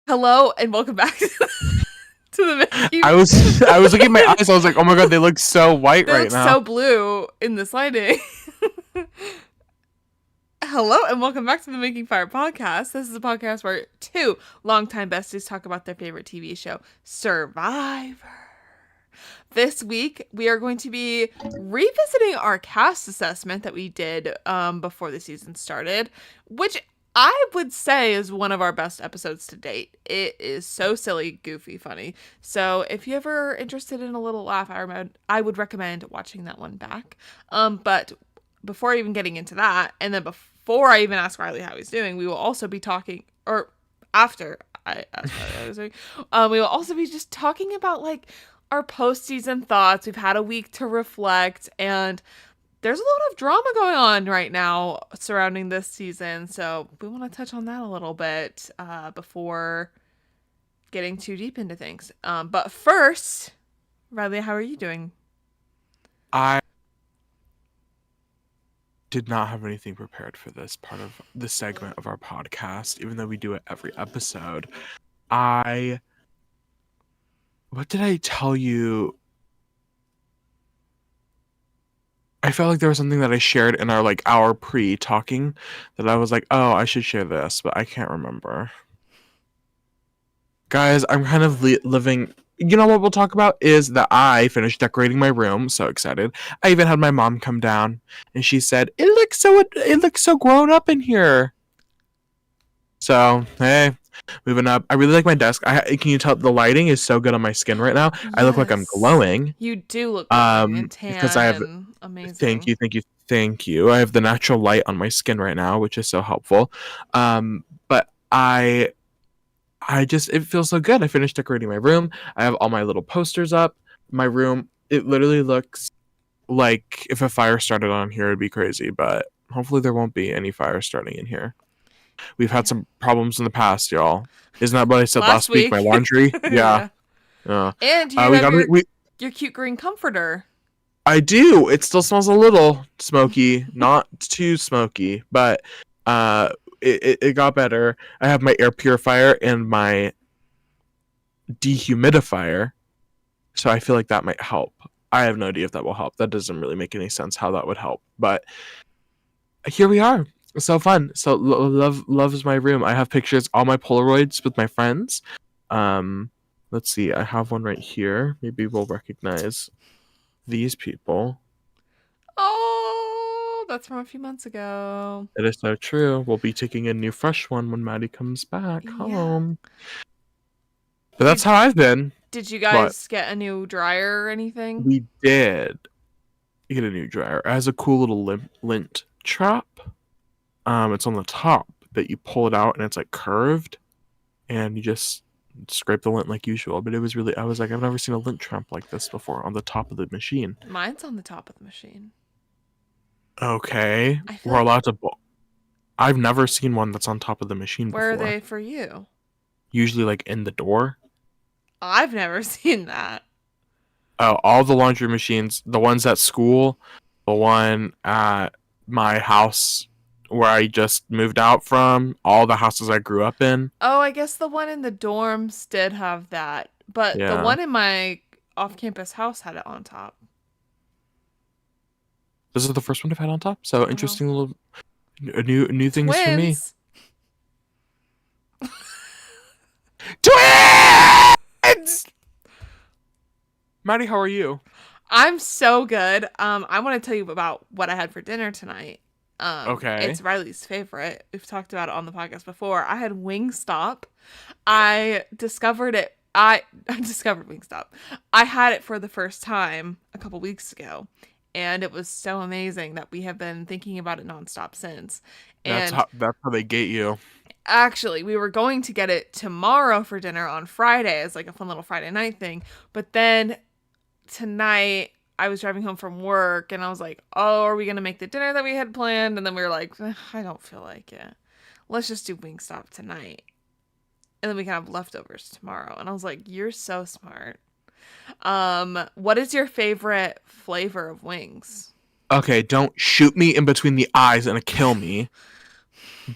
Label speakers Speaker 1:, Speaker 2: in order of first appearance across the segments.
Speaker 1: Hello and welcome back to the Making.
Speaker 2: I was looking at my eyes. I was like, oh my god, they look so white
Speaker 1: They
Speaker 2: right
Speaker 1: look
Speaker 2: now.
Speaker 1: so blue in this lighting. Hello and welcome back to the Making Fire Podcast. This is a podcast where two longtime besties talk about their favorite TV show, Survivor. This week, we are going to be revisiting our cast assessment that we did before the season started, which I would say is one of our best episodes to date. It is so silly, goofy, funny. So if you're ever interested in a little laugh, I would recommend watching that one back. But before even getting into that, and then before I even ask Riley how he's doing, we will also be talking, or after I ask Riley how he's doing, we will also be just talking about like our postseason thoughts. We've had a week to reflect, and there's a lot of drama going on right now surrounding this season, so we want to touch on that a little bit before getting too deep into things. But first, Riley, how are you doing?
Speaker 2: I did not have anything prepared for this part of the segment of our podcast, even though we do it every episode. What did I tell you? I felt like there was something that I shared in our hour pre-talking that I was like, oh, I should share this, but I can't remember. Guys, I'm kind of living. You know what we'll talk about is that I finished decorating my room. So excited! I even had my mom come down, and she said, it looks so grown up in here." So hey, moving up. I really like my desk. Can you tell the lighting is so good on my skin right now?
Speaker 1: Yes.
Speaker 2: I look like I'm glowing.
Speaker 1: You do look glowing and tan
Speaker 2: because I have.
Speaker 1: Amazing.
Speaker 2: Thank you. I have the natural light on my skin right now, which is so helpful. But it feels so good. I finished decorating my room. I have all my little posters up. My room, it literally looks like if a fire started on here, it'd be crazy, but hopefully there won't be any fire starting in here. We've had some problems in the past, y'all. Isn't that what I said last week? My laundry? Yeah.
Speaker 1: And you have your cute green comforter.
Speaker 2: I do. It still smells a little smoky, not too smoky, but it got better. I have my air purifier and my dehumidifier, so I feel like that might help. I have no idea if that will help. That doesn't really make any sense how that would help, but here we are. It's so fun. So love is my room. I have pictures, all my Polaroids with my friends. Let's see. I have one right here. Maybe we'll recognize these people.
Speaker 1: Oh, that's from a few months ago.
Speaker 2: It is so true. We'll be taking a new fresh one when Maddie comes back home. But that's how I've been.
Speaker 1: Did you guys get a new dryer or anything?
Speaker 2: We did get a new dryer. It has a cool little lint trap. It's on the top that you pull it out and it's like curved, and you just scrape the lint like usual. But it was really, I was like, I've never seen a lint trap like this before on the top of the machine.
Speaker 1: Mine's on the top of the machine.
Speaker 2: Okay, we're allowed to. I've never seen one that's on top of the machine before.
Speaker 1: Where are they for you?
Speaker 2: Usually like in the door.
Speaker 1: I've never seen that.
Speaker 2: Oh, all the laundry machines, the ones at school, the one at my house where I just moved out from, all the houses I grew up in.
Speaker 1: Oh, I guess the one in the dorms did have that, but the one in my off-campus house had it on top.
Speaker 2: This is the first one I've had on top, so interesting little new things for me. Twins! Maddie, how are you?
Speaker 1: I'm so good. I want to tell you about what I had for dinner tonight.
Speaker 2: Okay.
Speaker 1: It's Riley's favorite. We've talked about it on the podcast before. I had Wingstop. I discovered Wingstop. I had it for the first time a couple weeks ago, and it was so amazing that we have been thinking about it nonstop since. And
Speaker 2: that's how they get you.
Speaker 1: Actually, we were going to get it tomorrow for dinner on Friday as like a fun little Friday night thing, but then tonight I was driving home from work and I was like, oh, are we going to make the dinner that we had planned? And then we were like, I don't feel like it. Let's just do Wingstop tonight. And then we can have leftovers tomorrow. And I was like, you're so smart. What is your favorite flavor of wings?
Speaker 2: Okay, don't shoot me in between the eyes and kill me.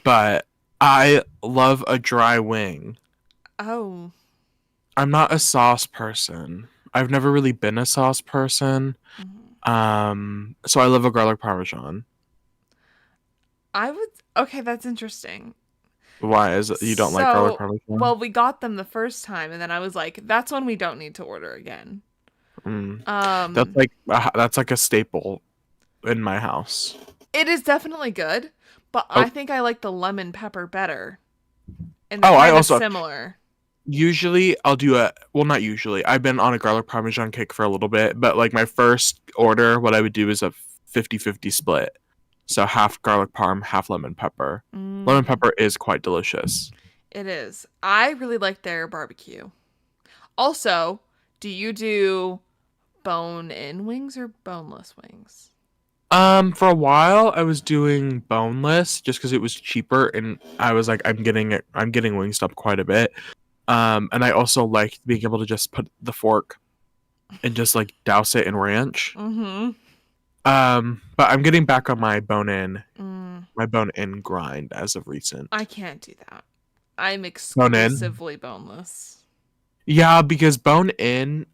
Speaker 2: But I love a dry wing.
Speaker 1: Oh.
Speaker 2: I'm not a sauce person. I've never really been a sauce person.
Speaker 1: Mhm.
Speaker 2: So I love a garlic parmesan.
Speaker 1: I would. Okay, that's interesting.
Speaker 2: Why is it you don't like garlic
Speaker 1: So,
Speaker 2: parmesan?
Speaker 1: well, we got them the first time, and then I was like, "That's one we don't need to order again."
Speaker 2: Mm.
Speaker 1: Um,
Speaker 2: That's like a staple in my house.
Speaker 1: it is definitely good, but I
Speaker 2: Oh,
Speaker 1: think I like the lemon pepper better, and they're
Speaker 2: oh, I
Speaker 1: kind of
Speaker 2: also
Speaker 1: similar.
Speaker 2: usually I'll do a well, not usually. I've been on a garlic parmesan kick for a little bit, but like my first order, what I would do is a 50-50 split. So half garlic parm, half lemon pepper. Lemon
Speaker 1: Mm,
Speaker 2: pepper is quite delicious.
Speaker 1: it is. I really like their barbecue. Also, do you do bone-in wings or boneless wings?
Speaker 2: For a while I was doing boneless just because it was cheaper, and I was like, I'm getting Wingstop quite a bit. And I also liked being able to just put the fork and just like douse it in ranch.
Speaker 1: Mm-hmm.
Speaker 2: But I'm getting back on
Speaker 1: Mm,
Speaker 2: my bone in grind as of recent.
Speaker 1: I can't do that. I'm
Speaker 2: Bone in,
Speaker 1: exclusively boneless.
Speaker 2: yeah, because bone in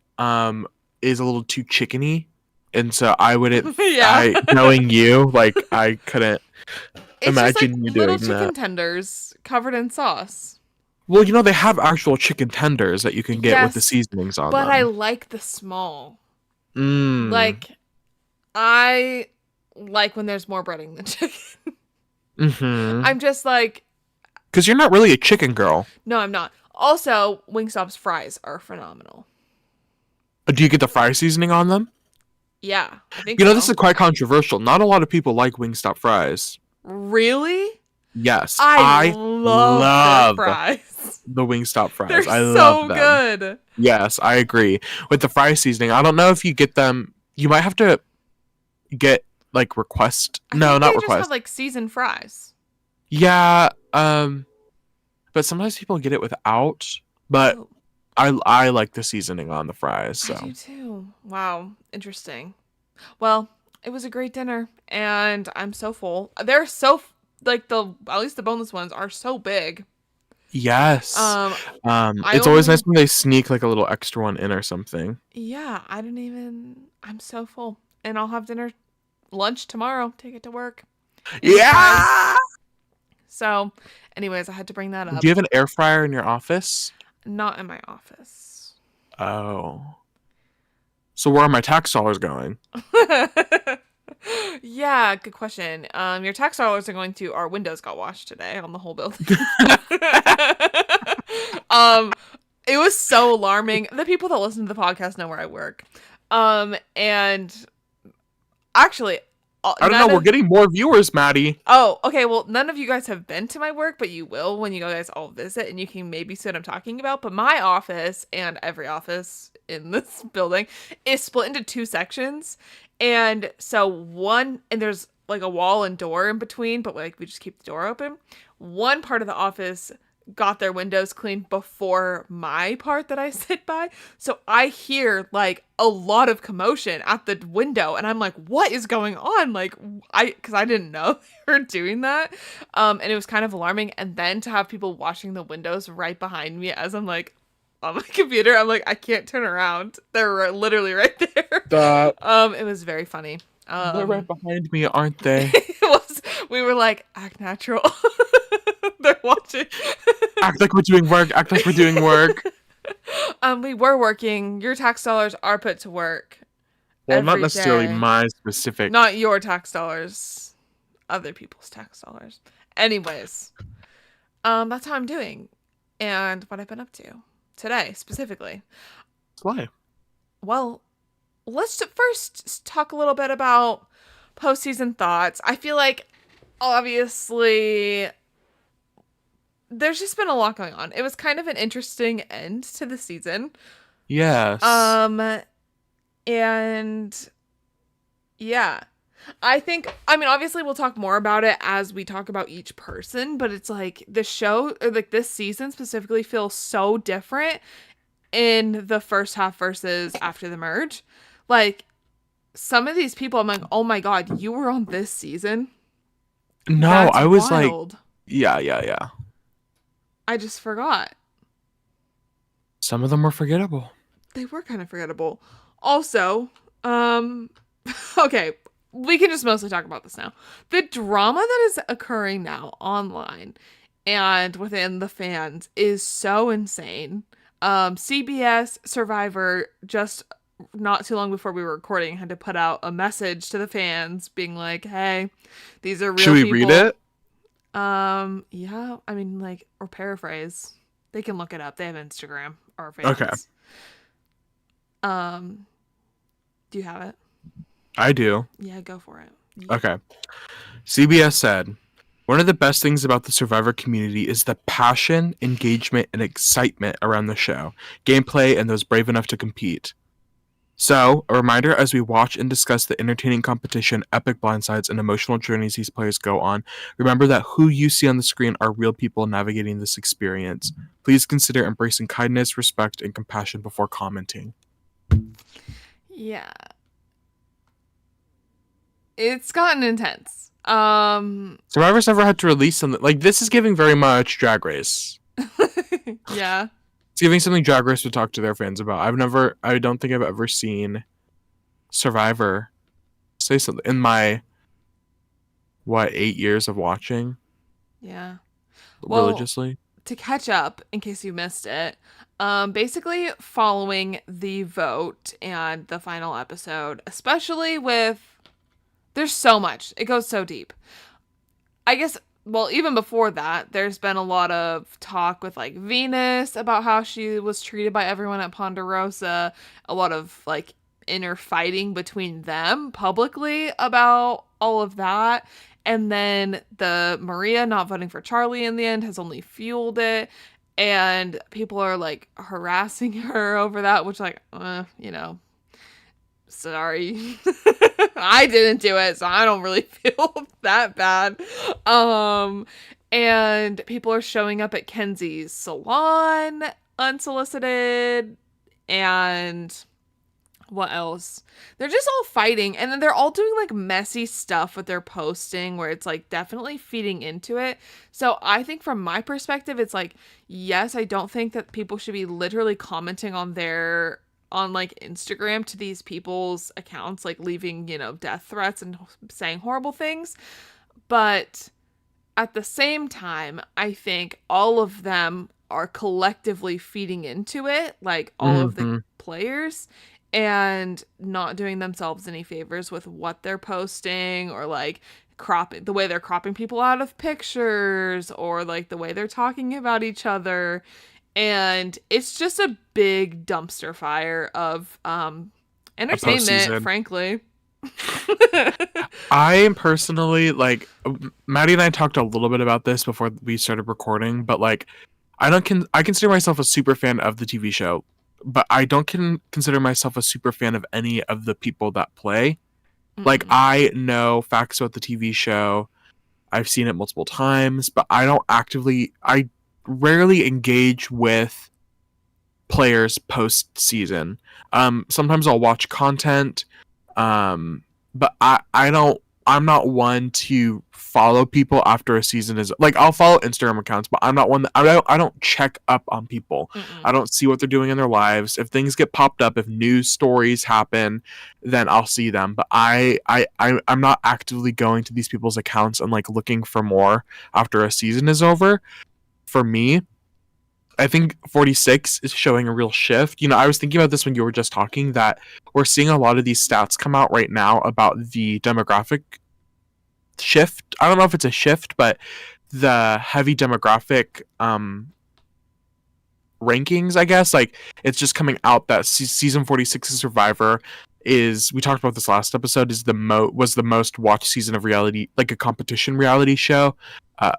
Speaker 2: is a little too chickeny, and so I wouldn't.
Speaker 1: Yeah.
Speaker 2: I knowing you, like I couldn't
Speaker 1: It's just like
Speaker 2: imagine you
Speaker 1: little
Speaker 2: doing
Speaker 1: chicken
Speaker 2: that.
Speaker 1: tenders covered in sauce.
Speaker 2: Well, they have actual chicken tenders that you can get with the
Speaker 1: Yes,
Speaker 2: seasonings on
Speaker 1: but I
Speaker 2: them.
Speaker 1: like the small.
Speaker 2: Mm.
Speaker 1: Like, I like when there's more breading than chicken.
Speaker 2: Mm-hmm.
Speaker 1: I'm just like,
Speaker 2: Because you're not really a chicken girl.
Speaker 1: no, I'm not. Also, Wingstop's fries are phenomenal.
Speaker 2: Do you get the fry seasoning on them?
Speaker 1: Yeah, I think
Speaker 2: This
Speaker 1: so.
Speaker 2: is quite controversial. Not a lot of people like Wingstop fries.
Speaker 1: Really?
Speaker 2: Yes,
Speaker 1: I
Speaker 2: I
Speaker 1: love their
Speaker 2: love
Speaker 1: fries.
Speaker 2: the Wingstop
Speaker 1: They're
Speaker 2: fries. I love
Speaker 1: so
Speaker 2: them.
Speaker 1: good.
Speaker 2: Yes, I agree. With the fry seasoning, I don't know if you get them. You might have to get like request.
Speaker 1: I
Speaker 2: No,
Speaker 1: think
Speaker 2: not
Speaker 1: they just have
Speaker 2: request.
Speaker 1: like seasoned fries.
Speaker 2: Yeah, but sometimes people get it without. But
Speaker 1: Oh,
Speaker 2: I like the seasoning on the fries.
Speaker 1: I do
Speaker 2: So
Speaker 1: too. Wow, interesting. Well, it was a great dinner, and I'm so full. They're so like the at least the boneless ones are so big.
Speaker 2: yes,
Speaker 1: Um, I
Speaker 2: it's always nice
Speaker 1: only
Speaker 2: when they sneak like a little extra one in or something.
Speaker 1: yeah, I didn't even. I'm so full, and I'll have lunch tomorrow. Take it to work in the fries.
Speaker 2: Yeah.
Speaker 1: So, anyways, I had to bring that
Speaker 2: Do
Speaker 1: up.
Speaker 2: you have an air fryer in your office?
Speaker 1: Not in my office.
Speaker 2: Oh. So where are my tax dollars going?
Speaker 1: Yeah, good question. Your tax dollars are going to our windows got washed today on the whole building. um, it was so alarming. The people that listen to the podcast know where I work. And actually,
Speaker 2: I don't know.
Speaker 1: none
Speaker 2: We're
Speaker 1: of
Speaker 2: getting more viewers, Maddie.
Speaker 1: oh, okay. Well, none of you guys have been to my work, but you will when you guys all visit, and you can maybe see what I'm talking about. But my office and every office in this building is split into two sections, and so and there's like a wall and door in between, but like we just keep the door open. One part of the office got their windows cleaned before my part that I sit by. So I hear like a lot of commotion at the window, and I'm like, what is going on? Like cuz I didn't know they were doing that. And it was kind of alarming, and then to have people washing the windows right behind me as I'm like on my computer, I'm like I can't turn around. They're literally right there.
Speaker 2: Stop.
Speaker 1: It was very funny.
Speaker 2: They're right behind me, aren't they?
Speaker 1: It was we were like act natural. They're watching.
Speaker 2: Act like we're doing work. Act like we're doing work.
Speaker 1: We were working. Your tax dollars are put to work
Speaker 2: Well, not
Speaker 1: every
Speaker 2: necessarily
Speaker 1: day.
Speaker 2: my specific.
Speaker 1: Not your tax dollars, other people's tax dollars. Anyways, that's how I'm doing and what I've been up to today specifically.
Speaker 2: Why?
Speaker 1: Well, let's first talk a little bit about postseason thoughts. I feel like obviously there's just been a lot going on. It was kind of an interesting end to the season.
Speaker 2: Yes.
Speaker 1: Um, and yeah, I mean, obviously we'll talk more about it as we talk about each person, but it's like the show, or like this season specifically feels so different in the first half versus after the merge. Like, some of these people, I'm like, oh my God, you were on this season?
Speaker 2: No,
Speaker 1: That's
Speaker 2: I was like,
Speaker 1: wild.
Speaker 2: yeah.
Speaker 1: I just forgot.
Speaker 2: Some of them were forgettable.
Speaker 1: They were kind of forgettable. Also, okay, we can just mostly talk about this now. The drama that is occurring now online and within the fans is so insane. CBS Survivor just not too long before we were recording had to put out a message to the fans being like, hey, these are real
Speaker 2: Should we
Speaker 1: people.
Speaker 2: read it?
Speaker 1: Yeah, I mean, like, or paraphrase. They can look it up. They have Instagram or fans.
Speaker 2: Okay.
Speaker 1: Do you have it?
Speaker 2: I do.
Speaker 1: Yeah, go for it.
Speaker 2: Okay. CBS said, one of the best things about the Survivor community is the passion, engagement, and excitement around the show, gameplay, and those brave enough to compete. So, a reminder as we watch and discuss the entertaining competition, epic blindsides, and emotional journeys these players go on, remember that who you see on the screen are real people navigating this experience. Please consider embracing kindness, respect, and compassion before commenting.
Speaker 1: Yeah. It's gotten intense.
Speaker 2: Survivor's never had to release something like this. Is giving very much Drag Race.
Speaker 1: Yeah.
Speaker 2: It's giving something Drag Race to talk to their fans about. I don't think I've ever seen Survivor say something in my 8 years of watching.
Speaker 1: Yeah.
Speaker 2: Religiously.
Speaker 1: To catch up, in case you missed it, basically following the vote and the final episode, especially with, there's so much. It goes so deep. I guess, well, even before that, there's been a lot of talk with, like, Venus about how she was treated by everyone at Ponderosa. A lot of, like, inner fighting between them publicly about all of that. And then the Maria not voting for Charlie in the end has only fueled it. And people are, like, harassing her over that, which, like, sorry. I didn't do it, so I don't really feel that bad. And people are showing up at Kenzie's salon unsolicited. And what else? They're just all fighting, and then they're all doing, like, messy stuff with their posting where it's, like, definitely feeding into it. So I think from my perspective, it's like, yes, I don't think that people should be literally commenting on like Instagram to these people's accounts, like leaving, death threats and saying horrible things. But at the same time, I think all of them are collectively feeding into it, like all of the players, and not doing themselves any favors with what they're posting, or like the way they're cropping people out of pictures, or like the way they're talking about each other. And it's just a big dumpster fire of entertainment, frankly.
Speaker 2: I am personally, like, Maddie and I talked a little bit about this before we started recording, but like, I consider myself a super fan of the TV show, but I don't consider myself a super fan of any of the people that play. Mm-hmm. Like, I know facts about the TV show. I've seen it multiple times, but I rarely engage with players post season. Sometimes I'll watch content, but I'm not one to follow people after a season is, like, I'll follow Instagram accounts, but I'm not one that I don't check up on people. I don't see what they're doing in their lives. If things get popped up, if news stories happen, then I'll see them. But I'm not actively going to these people's accounts and, like, looking for more after a season is over. For me, I think 46 is showing a real shift. I was thinking about this when you were just talking, that we're seeing a lot of these stats come out right now about the demographic shift. I don't know if it's a shift, but the heavy demographic rankings, I guess, like, it's just coming out that season 46 of Survivor is, we talked about this last episode, was the most watched season of reality, like a competition reality show,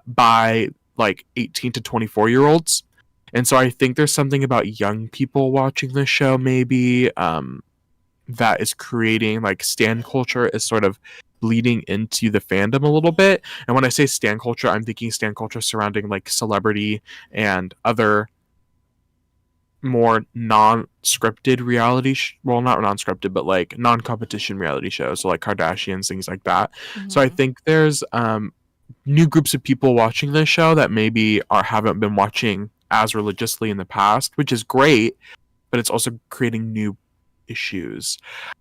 Speaker 2: by like 18 to 24 year olds. And so I think there's something about young people watching this show, maybe, that is creating, like, stan culture is sort of bleeding into the fandom a little bit. And when I say stan culture, I'm thinking stan culture surrounding, like, celebrity and other more non-scripted reality well, not non-scripted, but like non-competition reality shows, so like Kardashians, things like that. So I think there's new groups of people watching this show that maybe haven't been watching as religiously in the past, which is great, but it's also creating new issues.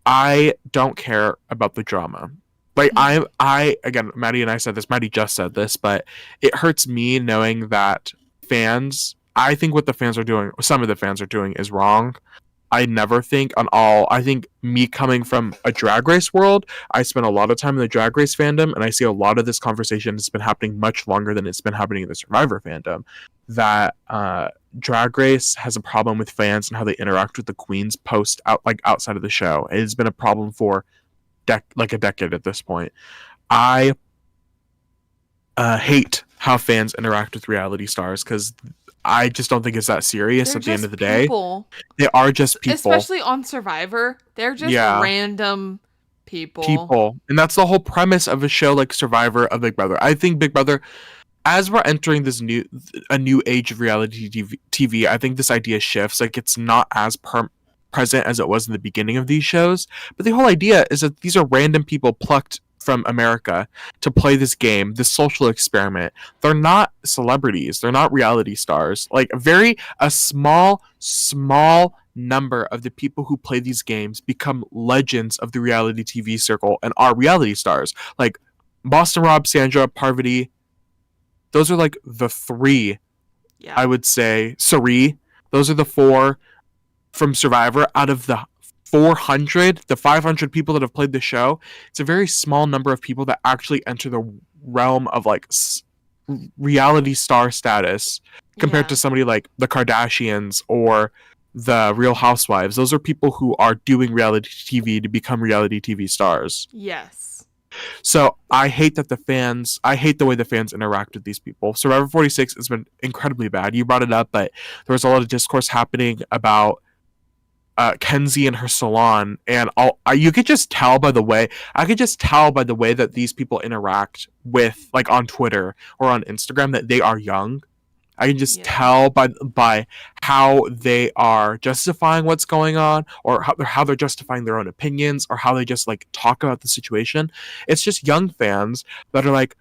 Speaker 2: I don't care about the drama. Like I again, Maddie and I said this, Maddie just said this, but it hurts me knowing that fans, I think what the fans are doing, some of the fans are doing is wrong. I think me coming from a Drag Race world, I spent a lot of time in the Drag Race fandom, and I see a lot of this conversation has been happening much longer than it's been happening in the Survivor fandom. That Drag Race has a problem with fans and how they interact with the queens outside of the show. It has been a problem for a decade at this point. I hate how fans interact with reality stars because I just don't think it's that serious.
Speaker 1: They're
Speaker 2: at the end of the
Speaker 1: people.
Speaker 2: day. They are just people.
Speaker 1: Especially on Survivor. They're just random people.
Speaker 2: And that's the whole premise of a show like Survivor of Big Brother. I think Big Brother, as we're entering this new age of reality TV, I think this idea shifts. Like, it's not as present as it was in the beginning of these shows. But the whole idea is that these are random people plucked from America to play this game, this social experiment. They're not celebrities. They're not reality stars. Like, a small number of the people who play these games become legends of the reality TV circle and are reality stars. Like Boston Rob, Sandra, Parvati. Those are like the three, I would say. Sari. Those are the four from Survivor out of the 500 people that have played the show. It's a very small number of people that actually enter the realm of like reality star status compared to somebody like the Kardashians or the Real Housewives. Those are people who are doing reality TV to become reality TV stars.
Speaker 1: Yes.
Speaker 2: So I hate the way the fans interact with these people. Survivor 46 has been incredibly bad. You brought it up, but there was a lot of discourse happening about Kenzie and her salon, and you could just tell by the way that these people interact with, like, on Twitter or on Instagram, that they are young. I can just tell by how they are justifying what's going on, or how they're justifying their own opinions, or how they just like talk about the situation. It's just young fans that are like,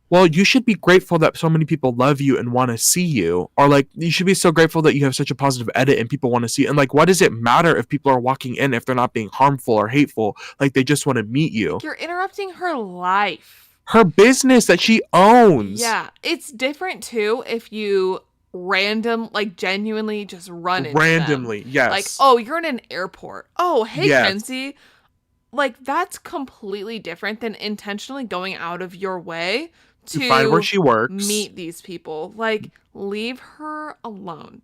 Speaker 2: well, you should be grateful that so many people love you and want to see you. Or like, you should be so grateful that you have such a positive edit and people want to see you. And like, what does it matter if people are walking in if they're not being harmful or hateful? Like, they just want to meet you.
Speaker 1: You're interrupting her life.
Speaker 2: Her business that she owns.
Speaker 1: Yeah. It's different too if you genuinely just run into
Speaker 2: randomly,
Speaker 1: them.
Speaker 2: Yes.
Speaker 1: Like, oh, you're in an airport. Oh, hey, Kenzie. Like, that's completely different than intentionally going out of your way to
Speaker 2: find where she works,
Speaker 1: meet these people. Like, leave her alone.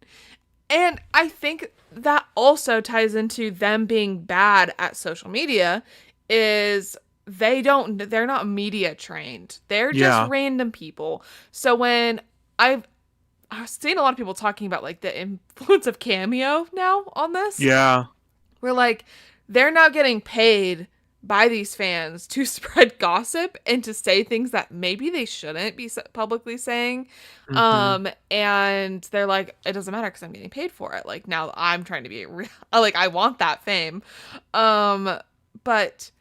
Speaker 1: And I think that also ties into them being bad at social media, is they're not media trained. They're just random people. So when I've seen a lot of people talking about like the influence of Cameo now on this.
Speaker 2: Yeah.
Speaker 1: We're like, they're now getting paid by these fans to spread gossip and to say things that maybe they shouldn't be publicly saying. Mm-hmm. And they're like, it doesn't matter because I'm getting paid for it. Like, now I'm trying to be like, I want that fame. But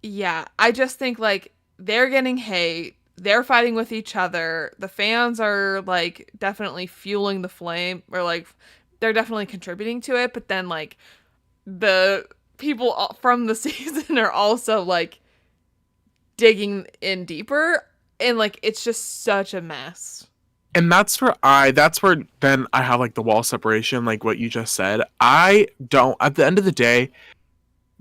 Speaker 1: yeah, I just think like they're getting hate. They're fighting with each other. The fans are like definitely fueling the flame, or like they're definitely contributing to it. But then like the people from the season are also like digging in deeper, and like it's just such a mess.
Speaker 2: And that's where then I have like the wall separation, like what you just said. At the end of the day,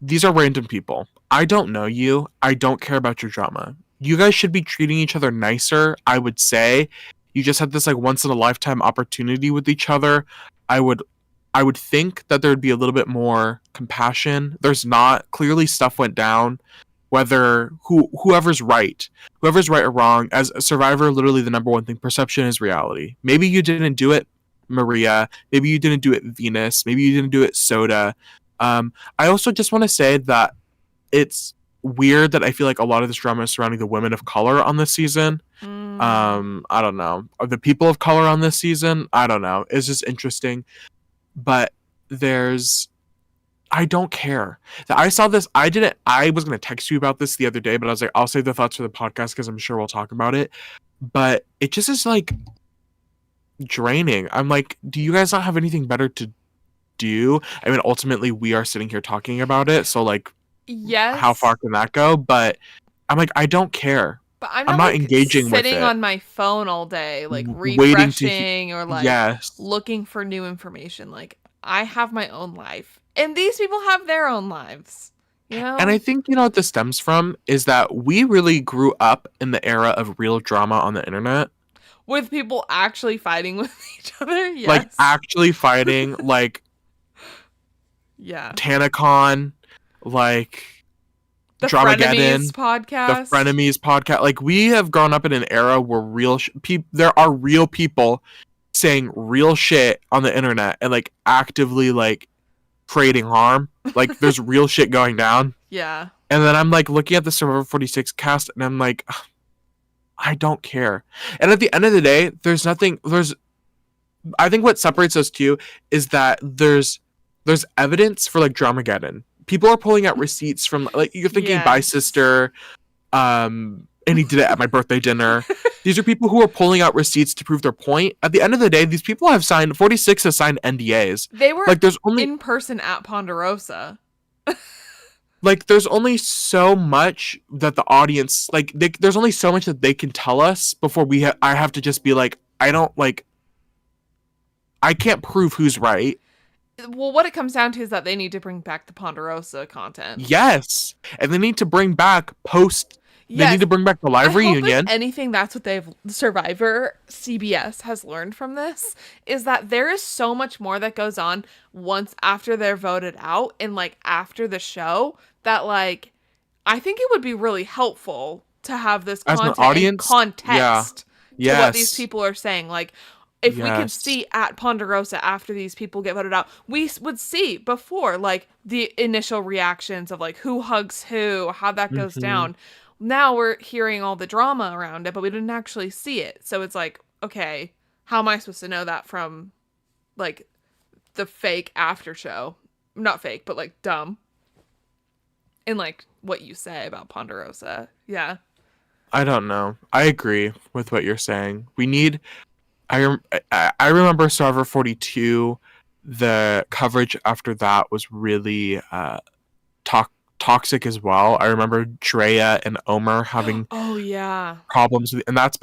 Speaker 2: these are random people. I don't know you. I don't care about your drama. You guys should be treating each other nicer, I would say. You just had this like once in a lifetime opportunity with each other. I would think that there would be a little bit more compassion. There's not. Clearly stuff went down. Whoever's right or wrong, as a Survivor, literally the number one thing, perception is reality. Maybe you didn't do it, Maria. Maybe you didn't do it, Venus. Maybe you didn't do it, Soda. I also just want to say that it's weird that I feel like a lot of this drama is surrounding the women of color on this season. I don't know. Are the people of color on this season? I don't know. It's just interesting. But I don't care. I saw this. I was going to text you about this the other day, but I was like, I'll save the thoughts for the podcast because I'm sure we'll talk about it. But it just is like, draining. I'm like, do you guys not have anything better to do? I mean, ultimately, we are sitting here talking about it, so like, how
Speaker 1: Yes,
Speaker 2: far can that go? But I'm like, I don't care.
Speaker 1: but I'm
Speaker 2: I'm
Speaker 1: not
Speaker 2: not
Speaker 1: like
Speaker 2: engaging with
Speaker 1: sitting
Speaker 2: it.
Speaker 1: on my phone all day, like
Speaker 2: Waiting to
Speaker 1: refreshing or like
Speaker 2: yes.
Speaker 1: looking for new information. Like I have my own life, and these people have their own lives. You
Speaker 2: And I
Speaker 1: know,
Speaker 2: think, what this stems from is that we really grew up in the era of real drama on the internet.
Speaker 1: with people actually fighting with each other.
Speaker 2: Like,
Speaker 1: Yes,
Speaker 2: actually fighting, like,
Speaker 1: yeah.
Speaker 2: TanaCon, like,
Speaker 1: The Frenemies
Speaker 2: Dramageddon, the
Speaker 1: podcast.
Speaker 2: Frenemies podcast. Like, we have grown up in an era where there are real people saying real shit on the internet and, like, actively, like, creating harm. Like, there's real shit going down.
Speaker 1: Yeah.
Speaker 2: And then I'm like looking at the Survivor 46 cast and I'm like, I don't care. And at the end of the day, I think what separates those two is that there's evidence for like Dramageddon. People are pulling out receipts from, like, you're thinking Bye
Speaker 1: Yes.
Speaker 2: Sister, and he did it at my birthday dinner. These are people who are pulling out receipts to prove their point. At the end of the day, these people have signed 46 has signed NDAs.
Speaker 1: They were
Speaker 2: Like there's only
Speaker 1: in person at Ponderosa.
Speaker 2: there's only so much that the audience there's only so much that they can tell us before I have to just be like, I don't like, I can't prove who's right.
Speaker 1: Well, what it comes down to is that they need to bring back the Ponderosa content.
Speaker 2: Yes, and they need to bring back they need to bring back the live reunion.
Speaker 1: Hope if anything, that's what Survivor CBS has learned from this, is that there is so much more that goes on once after they're voted out and like after the show that like I think it would be really helpful to have this
Speaker 2: As an
Speaker 1: content
Speaker 2: audience,
Speaker 1: and context to what these
Speaker 2: yes,
Speaker 1: people are saying. Like if we could
Speaker 2: yes,
Speaker 1: see at Ponderosa after these people get voted out, we would see before like the initial reactions of like who hugs who, how that goes
Speaker 2: hmm,
Speaker 1: down. Now we're hearing all the drama around it, but we didn't actually see it. So it's like, okay, how am I supposed to know that from like the fake after show? Not fake, but like dumb. And like what you say about Ponderosa. Yeah.
Speaker 2: I don't know. I agree with what you're saying. We need I remember Survivor 42. The coverage after that was really toxic as well. I remember Drea and Omer having
Speaker 1: Oh yeah.
Speaker 2: problems with, and that's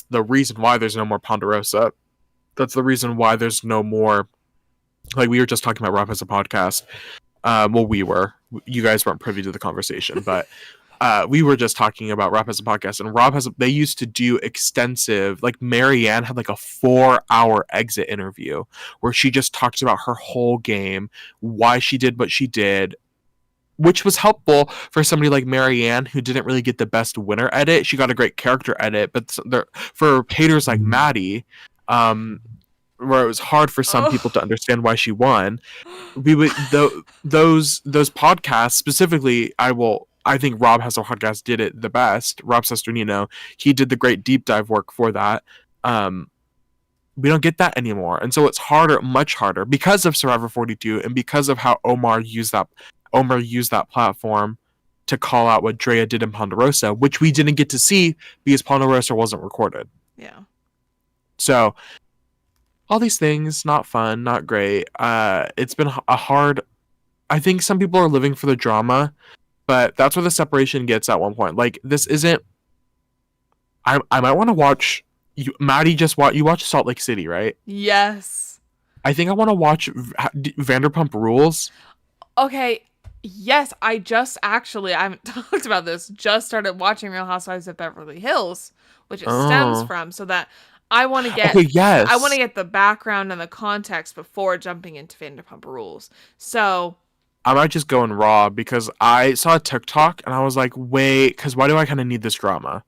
Speaker 2: the reason why there's no more Ponderosa. That's the reason why there's no more, like, we were just talking about Rob as a podcast. Well, you guys weren't privy to the conversation, but we were just talking about Rob has a podcast, and they used to do extensive, like, Marianne had like a 4-hour exit interview where she just talks about her whole game, why she did what she did, which was helpful for somebody like Marianne who didn't really get the best winner edit. She got a great character edit, but for haters like Maddie, where it was hard for some people to understand why she won, we would those podcasts specifically. I think Rob Has a Podcast did it the best. Rob Sesternino, he did the great deep dive work for that. We don't get that anymore, and so it's harder, much harder, because of Survivor 42 and because of how Omer used that platform to call out what Drea did in Ponderosa, which we didn't get to see because Ponderosa wasn't recorded.
Speaker 1: Yeah.
Speaker 2: So all these things, not fun, not great. It's been a hard. I think some people are living for the drama, but that's where the separation gets at one point. Like, this isn't. I might want to watch. Maddie, you watch Salt Lake City, right?
Speaker 1: Yes.
Speaker 2: I think I want to watch Vanderpump Rules.
Speaker 1: Okay. Yes, I haven't talked about this, just started watching Real Housewives of Beverly Hills, which it stems from, so that I want to get
Speaker 2: yes.
Speaker 1: I want to get the background and the context before jumping into Vanderpump Rules. So
Speaker 2: I might just go in raw because I saw a TikTok and I was like, wait, because why do I kind of need this drama?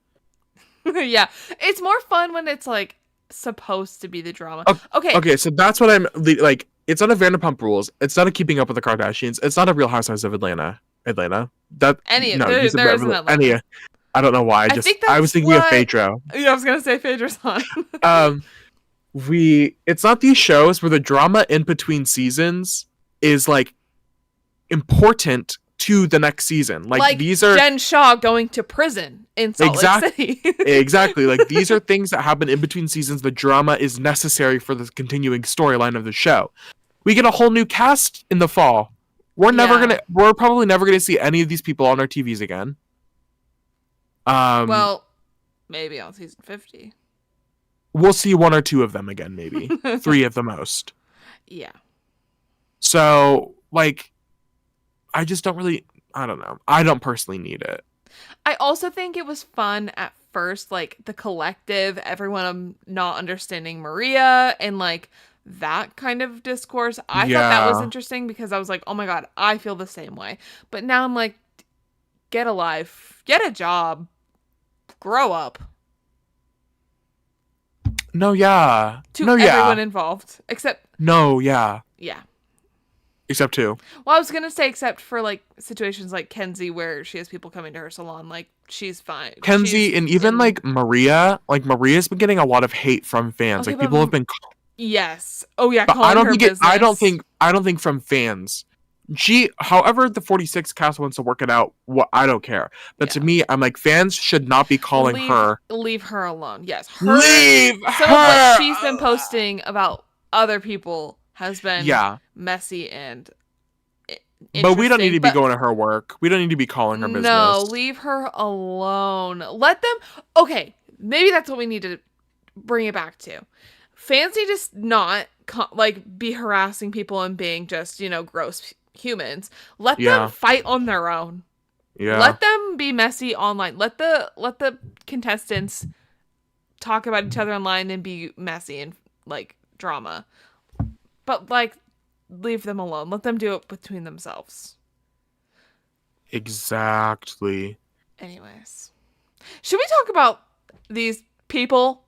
Speaker 1: yeah, it's more fun when it's like supposed to be the drama.
Speaker 2: Okay, so that's what I'm like. It's not a Vanderpump Rules. It's not a Keeping Up with the Kardashians. It's not a Real Housewives of Atlanta. There isn't Atlanta. Any. I don't know why. I was thinking of Phaedra.
Speaker 1: Yeah, I was gonna say Phaedra's on.
Speaker 2: It's not these shows where the drama in between seasons is like important to the next season. Like these are
Speaker 1: Jen Shaw going to prison in Salt Lake City.
Speaker 2: Exactly. Like these are things that happen in between seasons. The drama is necessary for the continuing storyline of the show. We get a whole new cast in the fall. We're probably never gonna see any of these people on our TVs again.
Speaker 1: Well, maybe on season 50.
Speaker 2: We'll see one or two of them again, maybe. 3 at the most.
Speaker 1: Yeah.
Speaker 2: So, like, I just don't really, I don't know. I don't personally need it.
Speaker 1: I also think it was fun at first, like, the collective, everyone not understanding Maria and, like, that kind of discourse. I thought that was interesting because I was like, oh my God, I feel the same way. But now I'm like, get a life, get a job, grow up. Everyone involved. Except... Yeah.
Speaker 2: Except 2.
Speaker 1: Well, I was going to say except for, like, situations like Kenzie where she has people coming to her salon. Like, she's fine.
Speaker 2: Kenzie and even, like, Maria. Like, Maria's been getting a lot of hate from fans.
Speaker 1: Okay,
Speaker 2: like, people have been...
Speaker 1: Yes. Oh, yeah,
Speaker 2: but
Speaker 1: calling her business.
Speaker 2: I don't think from fans. However the 46 cast wants to work it out, I don't care. But to me, I'm like, fans should not be calling her.
Speaker 1: Leave her alone. Yes.
Speaker 2: Leave her!
Speaker 1: Some of what she's been posting about other people has been messy and
Speaker 2: but we don't need to be going to her work. We don't need to be calling her business.
Speaker 1: No, leave her alone. Let them... Okay, maybe that's what we need to bring it back to. Fans need to not, like, be harassing people and being just, gross humans. Let them fight on their own. Yeah. Let them be messy online. Let the contestants talk about each other online and be messy and, like, drama. But, like, leave them alone. Let them do it between themselves.
Speaker 2: Exactly.
Speaker 1: Anyways. Should we talk about these people?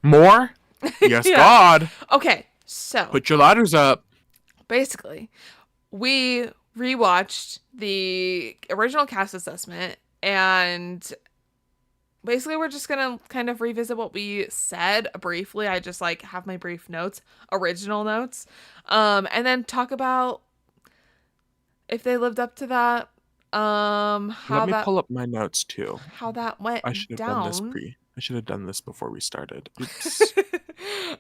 Speaker 2: More? Yes, God.
Speaker 1: Okay, so.
Speaker 2: Put your ladders up.
Speaker 1: Basically, we rewatched the original cast assessment, and basically we're just gonna kind of revisit what we said briefly. I just, like, have my brief notes, original notes, and then talk about if they lived up to that.
Speaker 2: Let me pull up my notes too.
Speaker 1: How that went down.
Speaker 2: I should have done this before we started. Oops.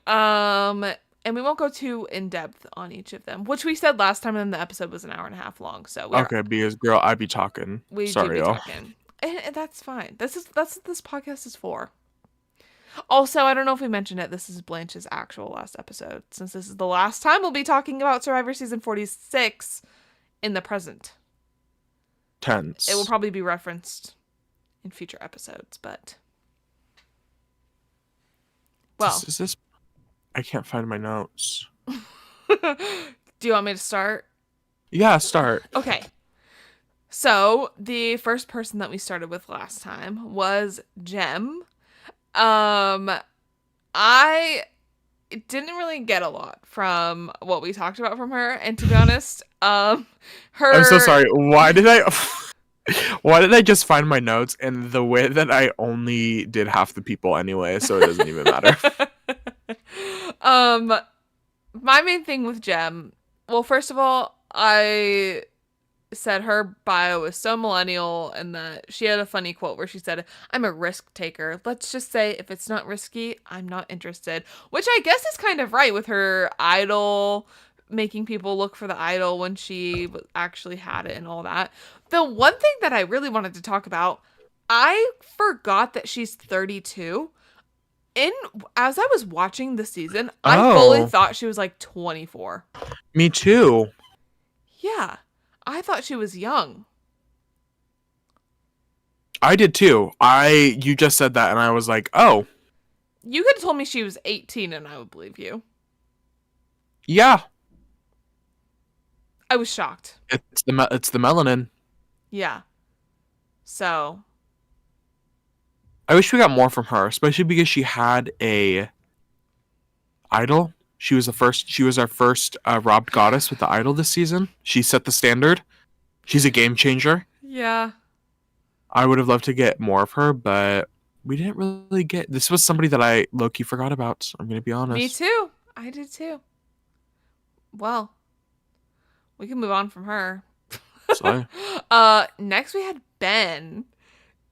Speaker 1: And we won't go too in depth on each of them, which we said last time, and the episode was an hour and a half long. So
Speaker 2: because girl, I be talking. Sorry, y'all.
Speaker 1: Talking, and that's fine. That's what this podcast is for. Also, I don't know if we mentioned it. This is Blanche's actual last episode, since this is the last time we'll be talking about Survivor season 46 in the present tense. It will probably be referenced in future episodes, but. Well,
Speaker 2: is this? I can't find my notes.
Speaker 1: Do you want me to start?
Speaker 2: Yeah, start.
Speaker 1: Okay. So the first person that we started with last time was Jem. I didn't really get a lot from what we talked about from her, and to be honest, I'm
Speaker 2: so sorry. Why did I just find my notes and the way that I only did half the people anyway, so it doesn't even matter.
Speaker 1: My main thing with Jem, well, first of all, I said her bio was so millennial, and that she had a funny quote where she said, "I'm a risk taker. Let's just say if it's not risky, I'm not interested," which I guess is kind of right with her idol, making people look for the idol when she actually had it and all that. The one thing that I really wanted to talk about, I forgot that she's 32. As I was watching the season, I fully thought she was like 24.
Speaker 2: Me too.
Speaker 1: Yeah, I thought she was young.
Speaker 2: I did too. You just said that and I was like, oh.
Speaker 1: You could have told me she was 18 and I would believe you.
Speaker 2: Yeah.
Speaker 1: I was shocked.
Speaker 2: It's the melanin.
Speaker 1: Yeah. So.
Speaker 2: I wish we got more from her, especially because she had a idol. She was our first robbed goddess with the idol this season. She set the standard. She's a game changer.
Speaker 1: Yeah.
Speaker 2: I would have loved to get more of her, but we didn't really get. This was somebody that I low-key forgot about. I'm going to be honest.
Speaker 1: Me too. I did too. Well, we can move on from her.
Speaker 2: So,
Speaker 1: Next we had Ben.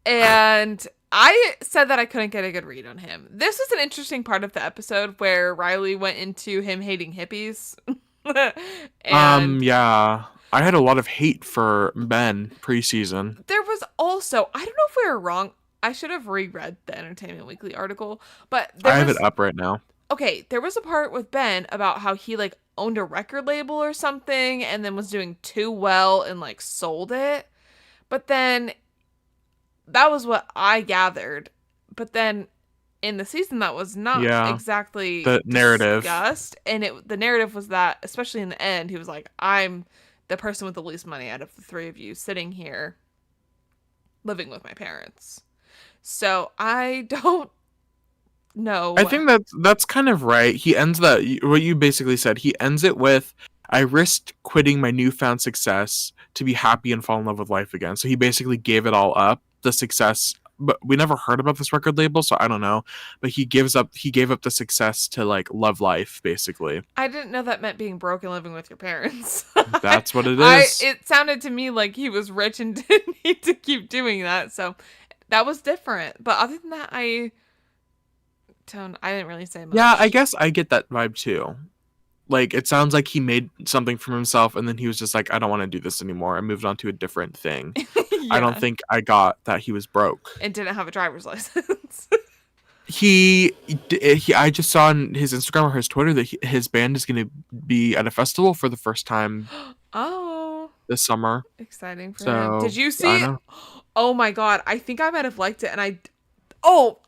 Speaker 1: And I said that I couldn't get a good read on him. This was an interesting part of the episode where Riley went into him hating hippies. And
Speaker 2: yeah. I had a lot of hate for Ben preseason.
Speaker 1: there was also, I don't know if we were wrong. I should have reread the Entertainment Weekly article, but
Speaker 2: I
Speaker 1: there
Speaker 2: have
Speaker 1: was
Speaker 2: it up right now.
Speaker 1: okay, there was a part with Ben about how he like owned a record label or something and then was doing too well and like sold it. But then that was what I gathered. But then in the season that was not
Speaker 2: Yeah.
Speaker 1: exactly
Speaker 2: The narrative.
Speaker 1: discussed, and the narrative was that, especially in the end, he was like, I'm the person with the least money out of the three of you sitting here living with my parents. So I don't know.
Speaker 2: I think that's kind of right. He ends that what you basically said. He ends it with, "I risked quitting my newfound success to be happy and fall in love with life again." So he basically gave it all up, the success. But we never heard about this record label, so I don't know. But he gave up the success to like love life, basically.
Speaker 1: I didn't know that meant being broke and living with your parents.
Speaker 2: That's what it is.
Speaker 1: It sounded to me like he was rich and didn't need to keep doing that. So that was different. But other than that, I didn't really say much.
Speaker 2: Yeah, I guess I get that vibe too. Like, it sounds like he made something for himself and then he was just like, I don't want to do this anymore. I moved on to a different thing. I don't think I got that he was broke.
Speaker 1: And didn't have a driver's license.
Speaker 2: I just saw on his Instagram or his Twitter that his band is going to be at a festival for the first time this summer.
Speaker 1: Exciting for
Speaker 2: So,
Speaker 1: him. Did you
Speaker 2: I
Speaker 1: see?
Speaker 2: know.
Speaker 1: Oh my God. I think I might have liked it. And I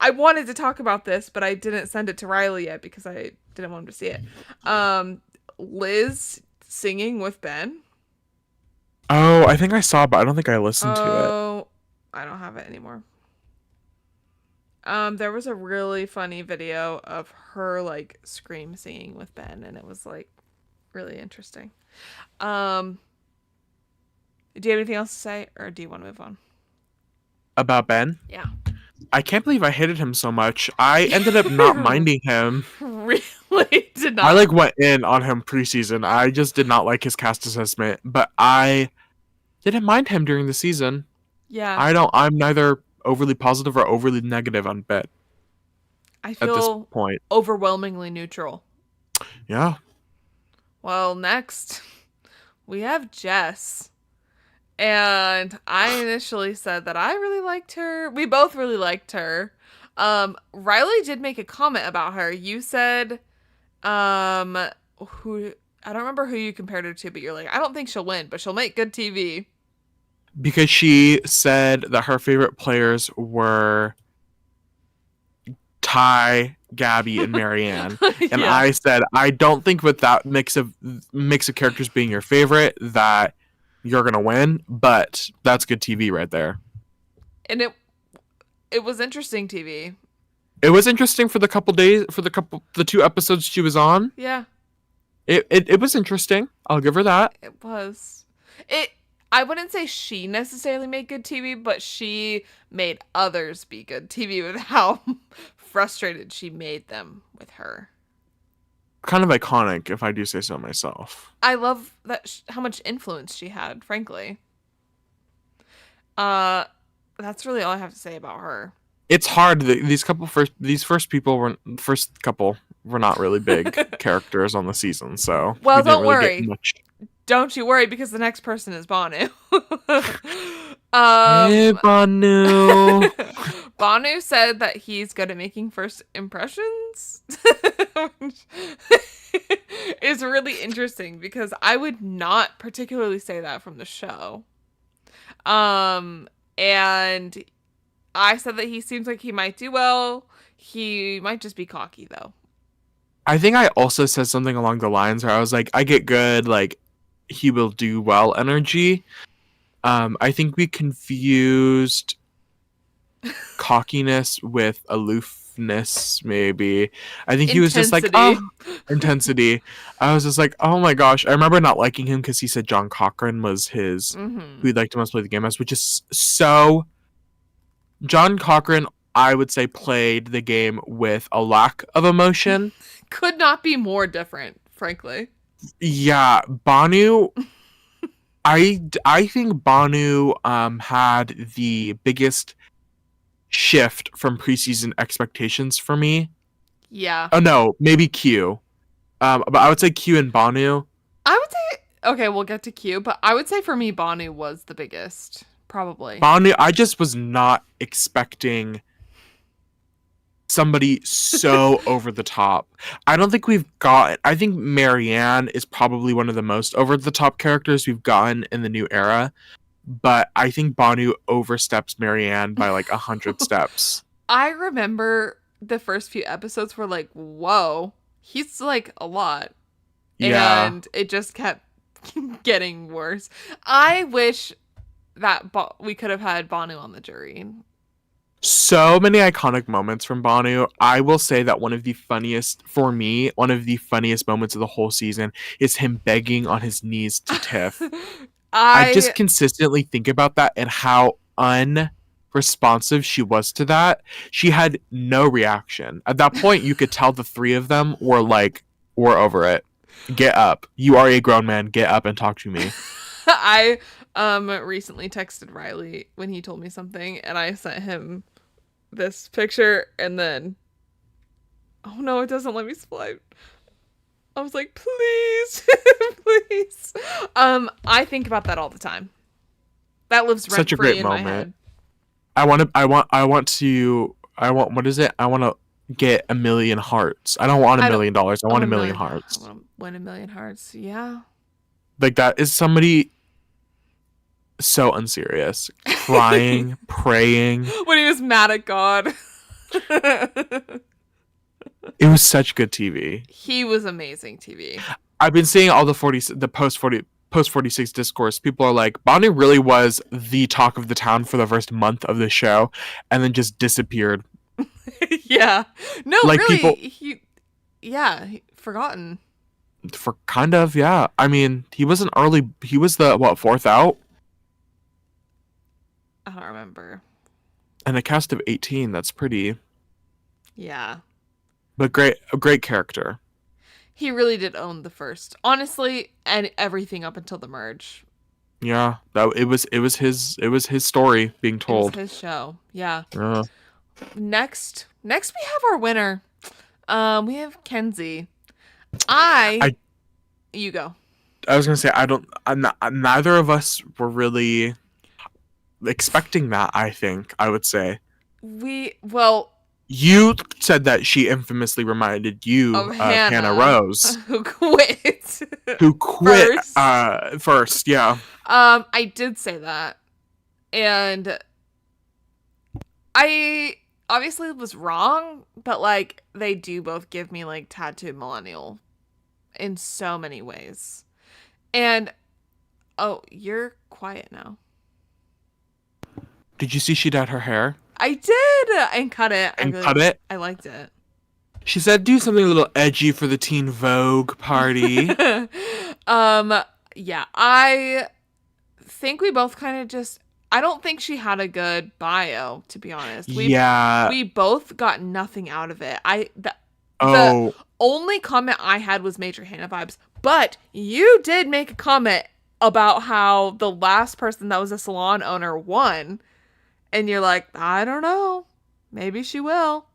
Speaker 1: wanted to talk about this, but I didn't send it to Riley yet because I didn't want him to see it. Liz singing with Ben.
Speaker 2: Oh, I think I saw, but I don't think I listened to it.
Speaker 1: Oh, I don't have it anymore. There was a really funny video of her like scream singing with Ben, and it was like really interesting. Do you have anything else to say, or do you want to move on?
Speaker 2: About Ben?
Speaker 1: Yeah.
Speaker 2: I can't believe I hated him so much. I ended up not minding him.
Speaker 1: Really did not.
Speaker 2: I like went in on him preseason. I just did not like his cast assessment, but I didn't mind him during the season.
Speaker 1: Yeah.
Speaker 2: I'm neither overly positive or overly negative on Ben
Speaker 1: I feel
Speaker 2: at this point.
Speaker 1: overwhelmingly neutral.
Speaker 2: Yeah.
Speaker 1: Well, next we have Jess. And I initially said that I really liked her. We both really liked her. Riley did make a comment about her. You said, who, I don't remember who you compared her to, but you're like, I don't think she'll win, but she'll make good TV.
Speaker 2: Because she said that her favorite players were Ty, Gabby, and Marianne. And
Speaker 1: Yeah.
Speaker 2: I said, I don't think with that mix of characters being your favorite that you're gonna win, but that's good TV right there.
Speaker 1: And it was interesting TV.
Speaker 2: It was interesting for the 2 episodes she was on.
Speaker 1: Yeah.
Speaker 2: It was interesting. I'll give her that.
Speaker 1: It was. I wouldn't say she necessarily made good TV, but she made others be good TV with how frustrated she made them with her.
Speaker 2: Kind of iconic, if I do say so myself.
Speaker 1: I love that how much influence she had, frankly. That's really all I have to say about her.
Speaker 2: It's hard. These first couple were not really big characters on the season, so
Speaker 1: well,
Speaker 2: we didn't
Speaker 1: don't
Speaker 2: really
Speaker 1: worry.
Speaker 2: get much.
Speaker 1: Don't you worry, because the next person is Banu.
Speaker 2: Hey, Banu.
Speaker 1: Banu said that he's good at making first impressions. Which is really interesting because I would not particularly say that from the show. And I said that he seems like he might do well. He might just be cocky though.
Speaker 2: I think I also said something along the lines where I was like, I get good, like, he will do well energy. I think we confused cockiness with aloofness, maybe. I think he was just like, oh, intensity. I was just like, oh my gosh. I remember not liking him because he said John Cochran was his, who he'd like to most play the game as, which is so... John Cochran, I would say, played the game with a lack of emotion.
Speaker 1: Could not be more different, frankly.
Speaker 2: Yeah, Banu I think Banu had the biggest shift from preseason expectations for me.
Speaker 1: Yeah.
Speaker 2: Oh no, maybe Q. But I would say Q and Banu.
Speaker 1: I would say, okay, we'll get to Q, but I would say for me, Banu was the biggest, probably.
Speaker 2: Banu, I just was not expecting somebody so over the top. I don't think we've got. I think Marianne is probably one of the most over the top characters we've gotten in the new era. But I think Banu oversteps Marianne by like 100 steps.
Speaker 1: I remember the first few episodes were like, whoa, he's like a lot.
Speaker 2: Yeah.
Speaker 1: And it just kept getting worse. I wish that we could have had Banu on the jury.
Speaker 2: So many iconic moments from Banu. I will say that one of the funniest, for me, one of the funniest moments of the whole season is him begging on his knees to Tiff. I just consistently think about that and how unresponsive she was to that. She had no reaction. At that point, you could tell the three of them were like, we're over it. Get up. You are a grown man. Get up and talk to me.
Speaker 1: I recently texted Riley when he told me something, and I sent him this picture, and then, oh no, it doesn't let me swipe. I was like, please, please. I think about that all the time. That lives rent
Speaker 2: Such a
Speaker 1: free
Speaker 2: great
Speaker 1: in
Speaker 2: moment.
Speaker 1: my head.
Speaker 2: What is it? I want to get 1 million hearts. I don't want $1 million. I want 1 million hearts.
Speaker 1: I want to win 1 million hearts. Yeah.
Speaker 2: Like, that is somebody so unserious, crying, praying.
Speaker 1: When he was mad at God.
Speaker 2: It was such good TV.
Speaker 1: He was amazing TV.
Speaker 2: I've been seeing all the post 46 discourse. People are like, Bonnie really was the talk of the town for the first month of the show, and then just disappeared.
Speaker 1: Yeah. No,
Speaker 2: like,
Speaker 1: really.
Speaker 2: People,
Speaker 1: Forgotten.
Speaker 2: For kind of, yeah. I mean, he was the fourth out?
Speaker 1: I don't remember.
Speaker 2: And a cast of 18, that's pretty.
Speaker 1: Yeah.
Speaker 2: But a great character.
Speaker 1: He really did own the first. Honestly, and everything up until the merge.
Speaker 2: Yeah, it was his story being told.
Speaker 1: It was his show. Yeah.
Speaker 2: Yeah.
Speaker 1: Next we have our winner. We have Kenzie. You go.
Speaker 2: I was gonna say neither of us were really expecting that. I think I would say you said that she infamously reminded you of Hannah Rose,
Speaker 1: who quit.
Speaker 2: First. Yeah.
Speaker 1: I did say that, and I obviously was wrong, but like they do both give me like tattooed millennial in so many ways. And oh, you're quiet now.
Speaker 2: Did you see she dyed her hair?
Speaker 1: I did, and cut it. I liked it.
Speaker 2: She said, "Do something a little edgy for the Teen Vogue party."
Speaker 1: Yeah, I think we both kind of just. I don't think she had a good bio, to be honest. We both got nothing out of it. The only comment I had was major Hannah vibes, but you did make a comment about how the last person that was a salon owner won, and you're like, I don't know, maybe she will.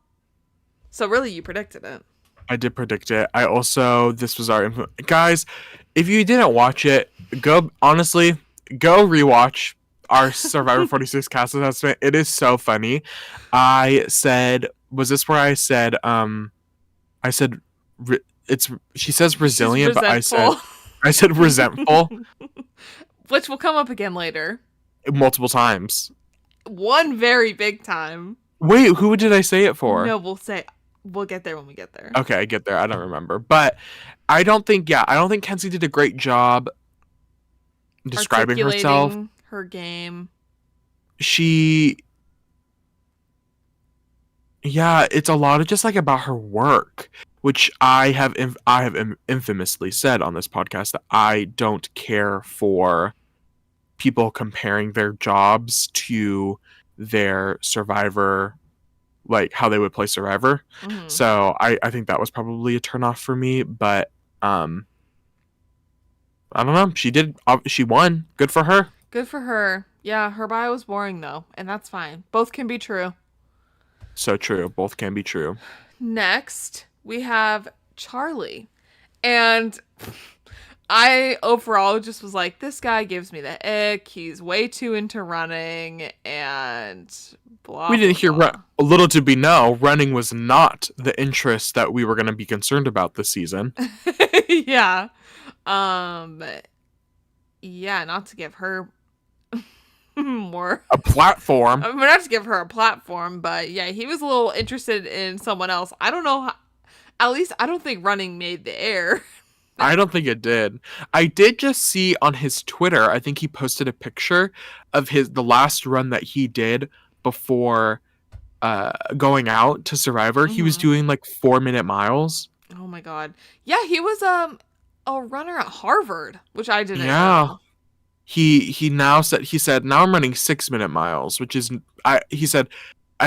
Speaker 1: So really, you predicted it.
Speaker 2: I did predict it. This was our guys. If you didn't watch it, go rewatch our Survivor 46 cast assessment. It is so funny. I said, was this where I said, she says resilient, but I said resentful.
Speaker 1: Which will come up again later.
Speaker 2: Multiple times.
Speaker 1: One very big time.
Speaker 2: Wait, who did I say it for?
Speaker 1: No, we'll get there when we get there.
Speaker 2: Okay, I get there. I don't remember. But I don't think Kenzie did a great job describing herself.
Speaker 1: Her game.
Speaker 2: It's a lot of just like about her work, which I have infamously said on this podcast that I don't care for people comparing their jobs to their Survivor, like how they would play Survivor.
Speaker 1: Mm-hmm.
Speaker 2: So I think that was probably a turnoff for me, but I don't know. She did. She won. Good for her.
Speaker 1: Good for her. Yeah, her bio was boring though, and that's fine. Both can be true.
Speaker 2: So true. Both can be true.
Speaker 1: Next, we have Charlie. And I overall just was like, this guy gives me the ick. He's way too into running and blah,
Speaker 2: We didn't
Speaker 1: blah,
Speaker 2: hear
Speaker 1: blah.
Speaker 2: a little to be know. Running was not the interest that we were going to be concerned about this season.
Speaker 1: Yeah. Yeah, not to give her more
Speaker 2: A platform.
Speaker 1: I mean, not to give her a platform, but yeah, he was a little interested in someone else. I don't know how, at least I don't think running made the air.
Speaker 2: I don't think it did. I did just see on his Twitter, I think he posted a picture of the last run that he did before going out to Survivor. He was doing like 4-minute miles.
Speaker 1: Oh my god. Yeah, he was a runner at Harvard, which I didn't
Speaker 2: Yeah.
Speaker 1: know.
Speaker 2: He said now I'm running 6-minute miles, which is I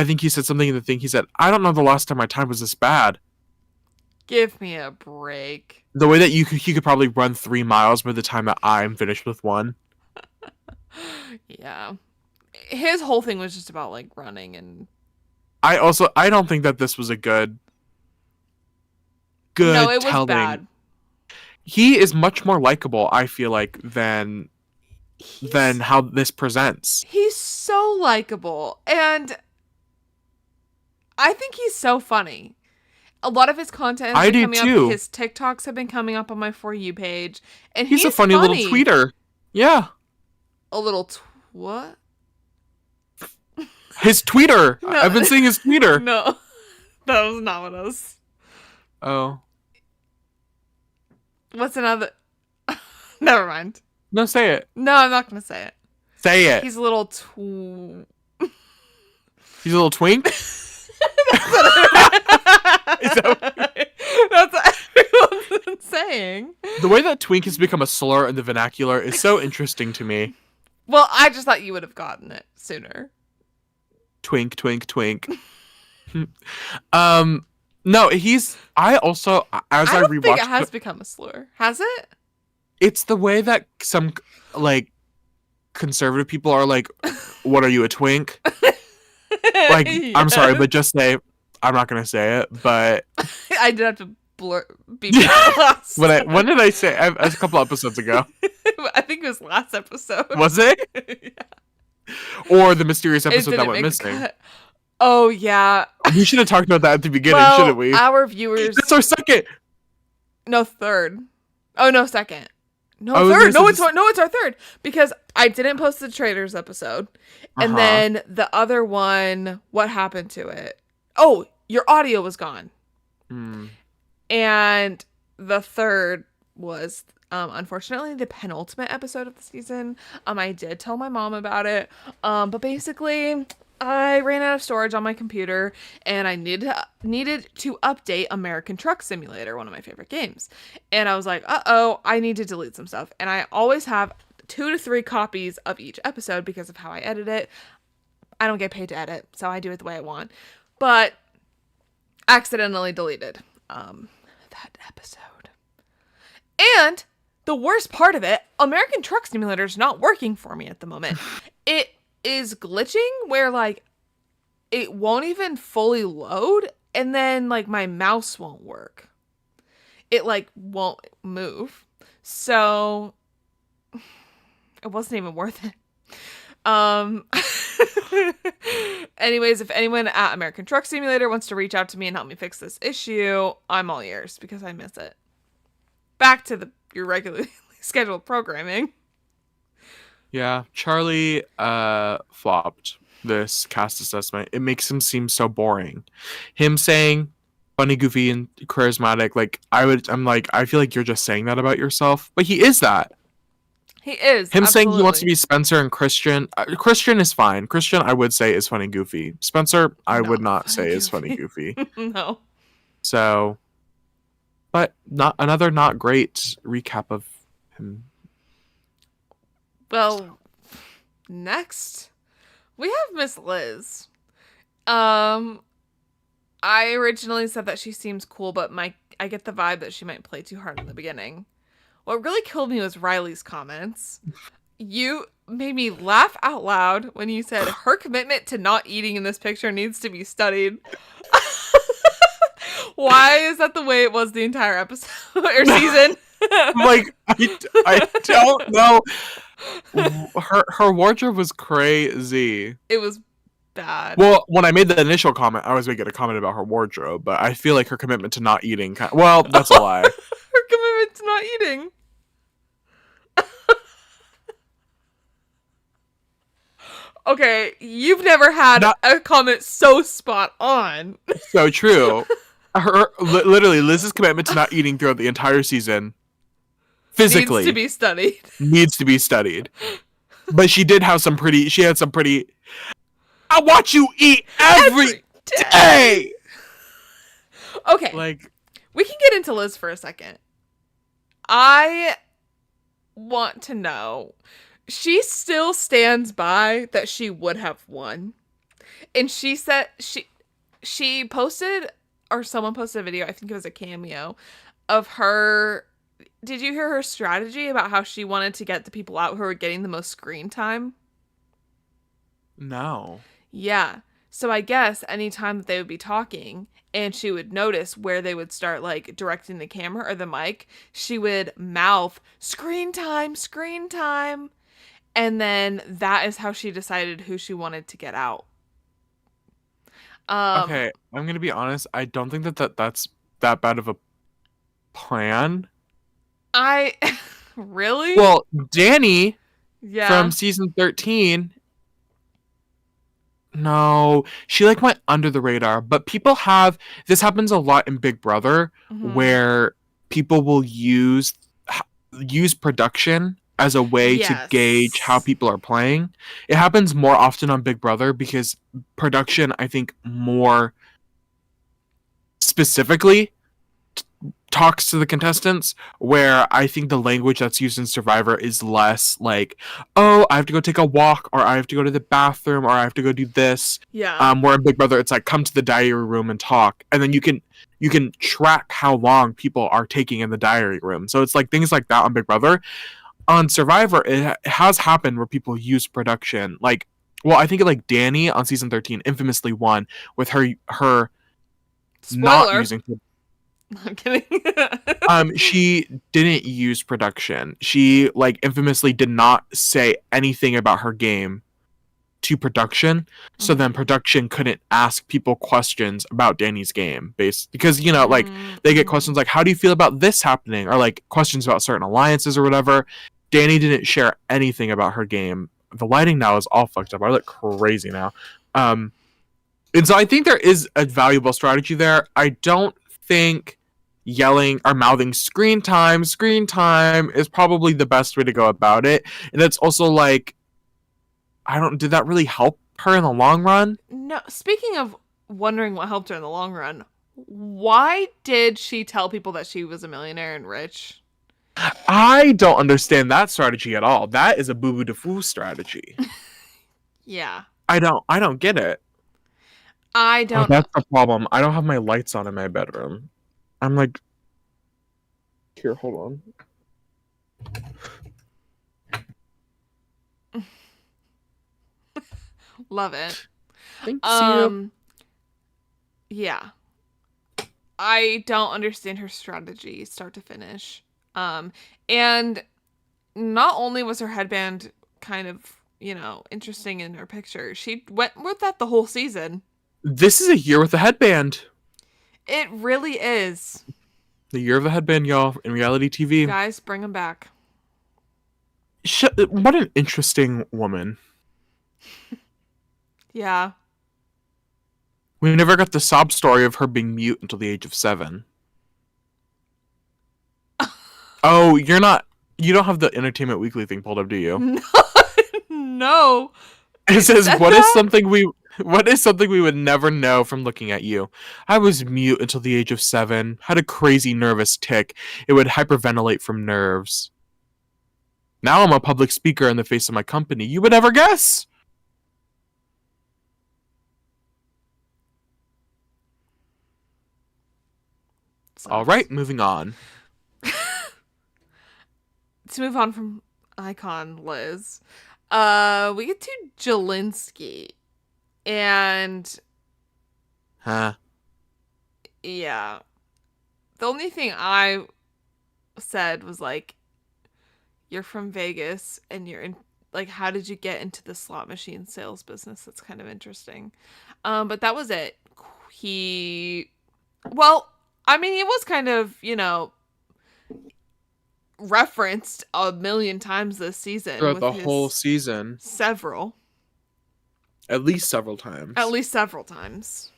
Speaker 2: think he said something in the thing. He said, I don't know the last time my time was this bad.
Speaker 1: Give me a break.
Speaker 2: The way that he could probably run 3 miles by the time that I'm finished with one.
Speaker 1: Yeah. His whole thing was just about like running and
Speaker 2: I don't think that this was a good
Speaker 1: no, it was
Speaker 2: telling.
Speaker 1: bad.
Speaker 2: He is much more likable, I feel like, than how this presents.
Speaker 1: He's so likable, and I think he's so funny. A lot of his content has been coming up. His TikToks have been coming up on my For You page, and he's
Speaker 2: a funny little tweeter. Yeah.
Speaker 1: A little what?
Speaker 2: His tweeter.
Speaker 1: No.
Speaker 2: I've been seeing his tweeter.
Speaker 1: No, that was not what I was.
Speaker 2: Oh.
Speaker 1: What's another? Never mind.
Speaker 2: No, say it.
Speaker 1: No, I'm not gonna say it.
Speaker 2: Say it.
Speaker 1: He's a little
Speaker 2: He's a little twink?
Speaker 1: That's what everyone's been saying.
Speaker 2: The way that twink has become a slur in the vernacular is so interesting to me.
Speaker 1: Well, I just thought you would have gotten it sooner.
Speaker 2: Twink, twink, twink. No, I also, as I rewatched,
Speaker 1: think it has become a slur. Has it?
Speaker 2: It's the way that some, like, conservative people are like, what are you, a twink? Like, yes. I'm sorry, but just say, I'm not going to say it, but...
Speaker 1: I did have to beep last
Speaker 2: when did I say it? A couple episodes ago.
Speaker 1: I think it was last episode.
Speaker 2: Was it?
Speaker 1: Yeah.
Speaker 2: Or the mysterious episode that went missing.
Speaker 1: Oh, yeah.
Speaker 2: We should have talked about that at the beginning, shouldn't we?
Speaker 1: Our viewers...
Speaker 2: That's our second.
Speaker 1: No, third. Oh, no, second. No, third. No, it's our third. Because I didn't post the Traders episode. And then the other one, what happened to it? Oh, your audio was gone. And the third was, unfortunately, the penultimate episode of the season. I did tell my mom about it. But basically, I ran out of storage on my computer, and I needed to update American Truck Simulator, one of my favorite games. And I was like, I need to delete some stuff. And I always have 2 to 3 copies of each episode because of how I edit it. I don't get paid to edit, so I do it the way I want. But accidentally deleted that episode. And the worst part of it, American Truck Simulator is not working for me at the moment. It is glitching where, like, it won't even fully load, and then, like, my mouse won't work. It, like, won't move. So it wasn't even worth it. Anyways, if anyone at American Truck Simulator wants to reach out to me and help me fix this issue, I'm all ears because I miss it. Back to your regularly scheduled programming.
Speaker 2: Yeah, Charlie flopped this cast assessment. It makes him seem so boring. Him saying funny, goofy, and charismatic, like I feel like you're just saying that about yourself, but he is that.
Speaker 1: He is.
Speaker 2: Him
Speaker 1: absolutely.
Speaker 2: saying he wants to be Spencer and Christian. Christian is fine. Christian, I would say, is funny, goofy. Spencer, I would not say is funny, goofy.
Speaker 1: No. So,
Speaker 2: but not great recap of him.
Speaker 1: Well, next we have Miss Liz. I originally said that she seems cool, but I get the vibe that she might play too hard in the beginning. What really killed me was Riley's comments. You made me laugh out loud when you said her commitment to not eating in this picture needs to be studied. Why is that the way it was the entire episode or season?
Speaker 2: Like, I don't know. Her wardrobe was crazy.
Speaker 1: It was bad.
Speaker 2: Well, when I made the initial comment, I was making a comment about her wardrobe, but I feel like her commitment to not eating. Well, that's a lie.
Speaker 1: Her commitment to not eating. Okay, you've never had a comment so spot on.
Speaker 2: So true. Literally, Liz's commitment to not eating throughout the entire season, physically, needs to be studied. But she did have some pretty. She had some pretty. I watch you eat every day.
Speaker 1: Okay,
Speaker 2: like
Speaker 1: we can get into Liz for a second. I want to know. She still stands by that she would have won. And she said she posted, or someone posted a video, I think it was a cameo, of her. Did you hear her strategy about how she wanted to get the people out who were getting the most screen time?
Speaker 2: No.
Speaker 1: Yeah. So I guess anytime that they would be talking and she would notice where they would start like directing the camera or the mic, she would mouth screen time, screen time. And then that is how she decided who she wanted to get out.
Speaker 2: Okay, I'm going to be honest. I don't think that's that bad of a plan.
Speaker 1: Really?
Speaker 2: Well, Danny
Speaker 1: from
Speaker 2: season 13. No, she like went under the radar, but people have this happens a lot in Big Brother where people will use production as a way to gauge how people are playing. It happens more often on Big Brother because production, I think, more specifically talks to the contestants, where I think the language that's used in Survivor is less like, oh, I have to go take a walk, or I have to go to the bathroom, or I have to go do this.
Speaker 1: Yeah.
Speaker 2: Where in Big Brother, it's like, come to the diary room and talk. And then you can track how long people are taking in the diary room. So it's like things like that on Big Brother. On Survivor, it has happened where people use production. Like, well, I think like Danny on season 13 infamously won with her
Speaker 1: Spoiler.
Speaker 2: Not using.
Speaker 1: I'm kidding.
Speaker 2: She didn't use production. She like infamously did not say anything about her game to production. So then production couldn't ask people questions about Danny's game because like they get questions like, how do you feel about this happening? Or like questions about certain alliances or whatever. Danny didn't share anything about her game. The lighting now is all fucked up. I look crazy now. And so I think there is a valuable strategy there. I don't think yelling or mouthing screen time is probably the best way to go about it. And it's also like, did that really help her in the long run?
Speaker 1: No, speaking of wondering what helped her in the long run, why did she tell people that she was a millionaire and rich?
Speaker 2: I don't understand that strategy at all. That is a boo-boo de foo strategy.
Speaker 1: Yeah.
Speaker 2: I don't get it.
Speaker 1: I don't
Speaker 2: That's the problem. I don't have my lights on in my bedroom. I'm like, here, hold
Speaker 1: on. Love it.
Speaker 2: Thanks you.
Speaker 1: Yeah. I don't understand her strategy start to finish. And not only was her headband kind of, interesting in her picture, she went with that the whole season.
Speaker 2: This is a year with a headband.
Speaker 1: It really is.
Speaker 2: The year of the headband, y'all, in reality TV.
Speaker 1: Guys, bring him back.
Speaker 2: What an interesting woman.
Speaker 1: Yeah.
Speaker 2: We never got the sob story of her being mute until the age of 7. Oh, you don't have the Entertainment Weekly thing pulled up, do you?
Speaker 1: No.
Speaker 2: It says, what is something we would never know from looking at you? I was mute until the age of 7. Had a crazy nervous tic. It would hyperventilate from nerves. Now I'm a public speaker in the face of my company. You would never guess. All right, moving on.
Speaker 1: to move on from icon Liz, we get to Jelinski. And
Speaker 2: Huh.
Speaker 1: yeah, the only thing I said was like, you're from Vegas and you're in, like, how did you get into the slot machine sales business? That's kind of interesting. But that was it. Well, I mean, he was kind of, referenced a million times this season
Speaker 2: Throughout
Speaker 1: with
Speaker 2: the
Speaker 1: his
Speaker 2: whole season.
Speaker 1: several.
Speaker 2: At least several times.
Speaker 1: At least several times.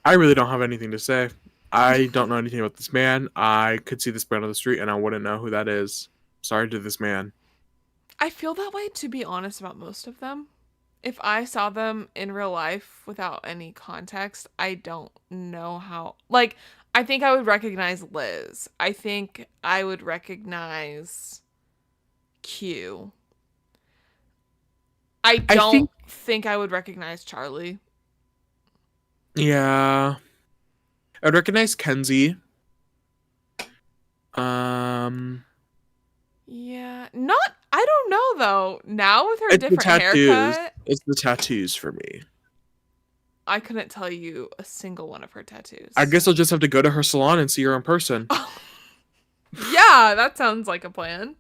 Speaker 2: I really don't have anything to say. I don't know anything about this man. I could see this man on the street and I wouldn't know who that is. Sorry to this man.
Speaker 1: I feel that way, to be honest, about most of them. If I saw them in real life without any context, I don't know how. Like, I think I would recognize Liz. I think I would recognize Q. I don't think I would recognize Charlie.
Speaker 2: Yeah. I'd recognize Kenzie.
Speaker 1: Yeah. I don't know, though. Now with her
Speaker 2: It's
Speaker 1: different haircut.
Speaker 2: It's the tattoos for me.
Speaker 1: I couldn't tell you a single one of her tattoos.
Speaker 2: I guess I'll just have to go to her salon and see her in person.
Speaker 1: Yeah, that sounds like a plan.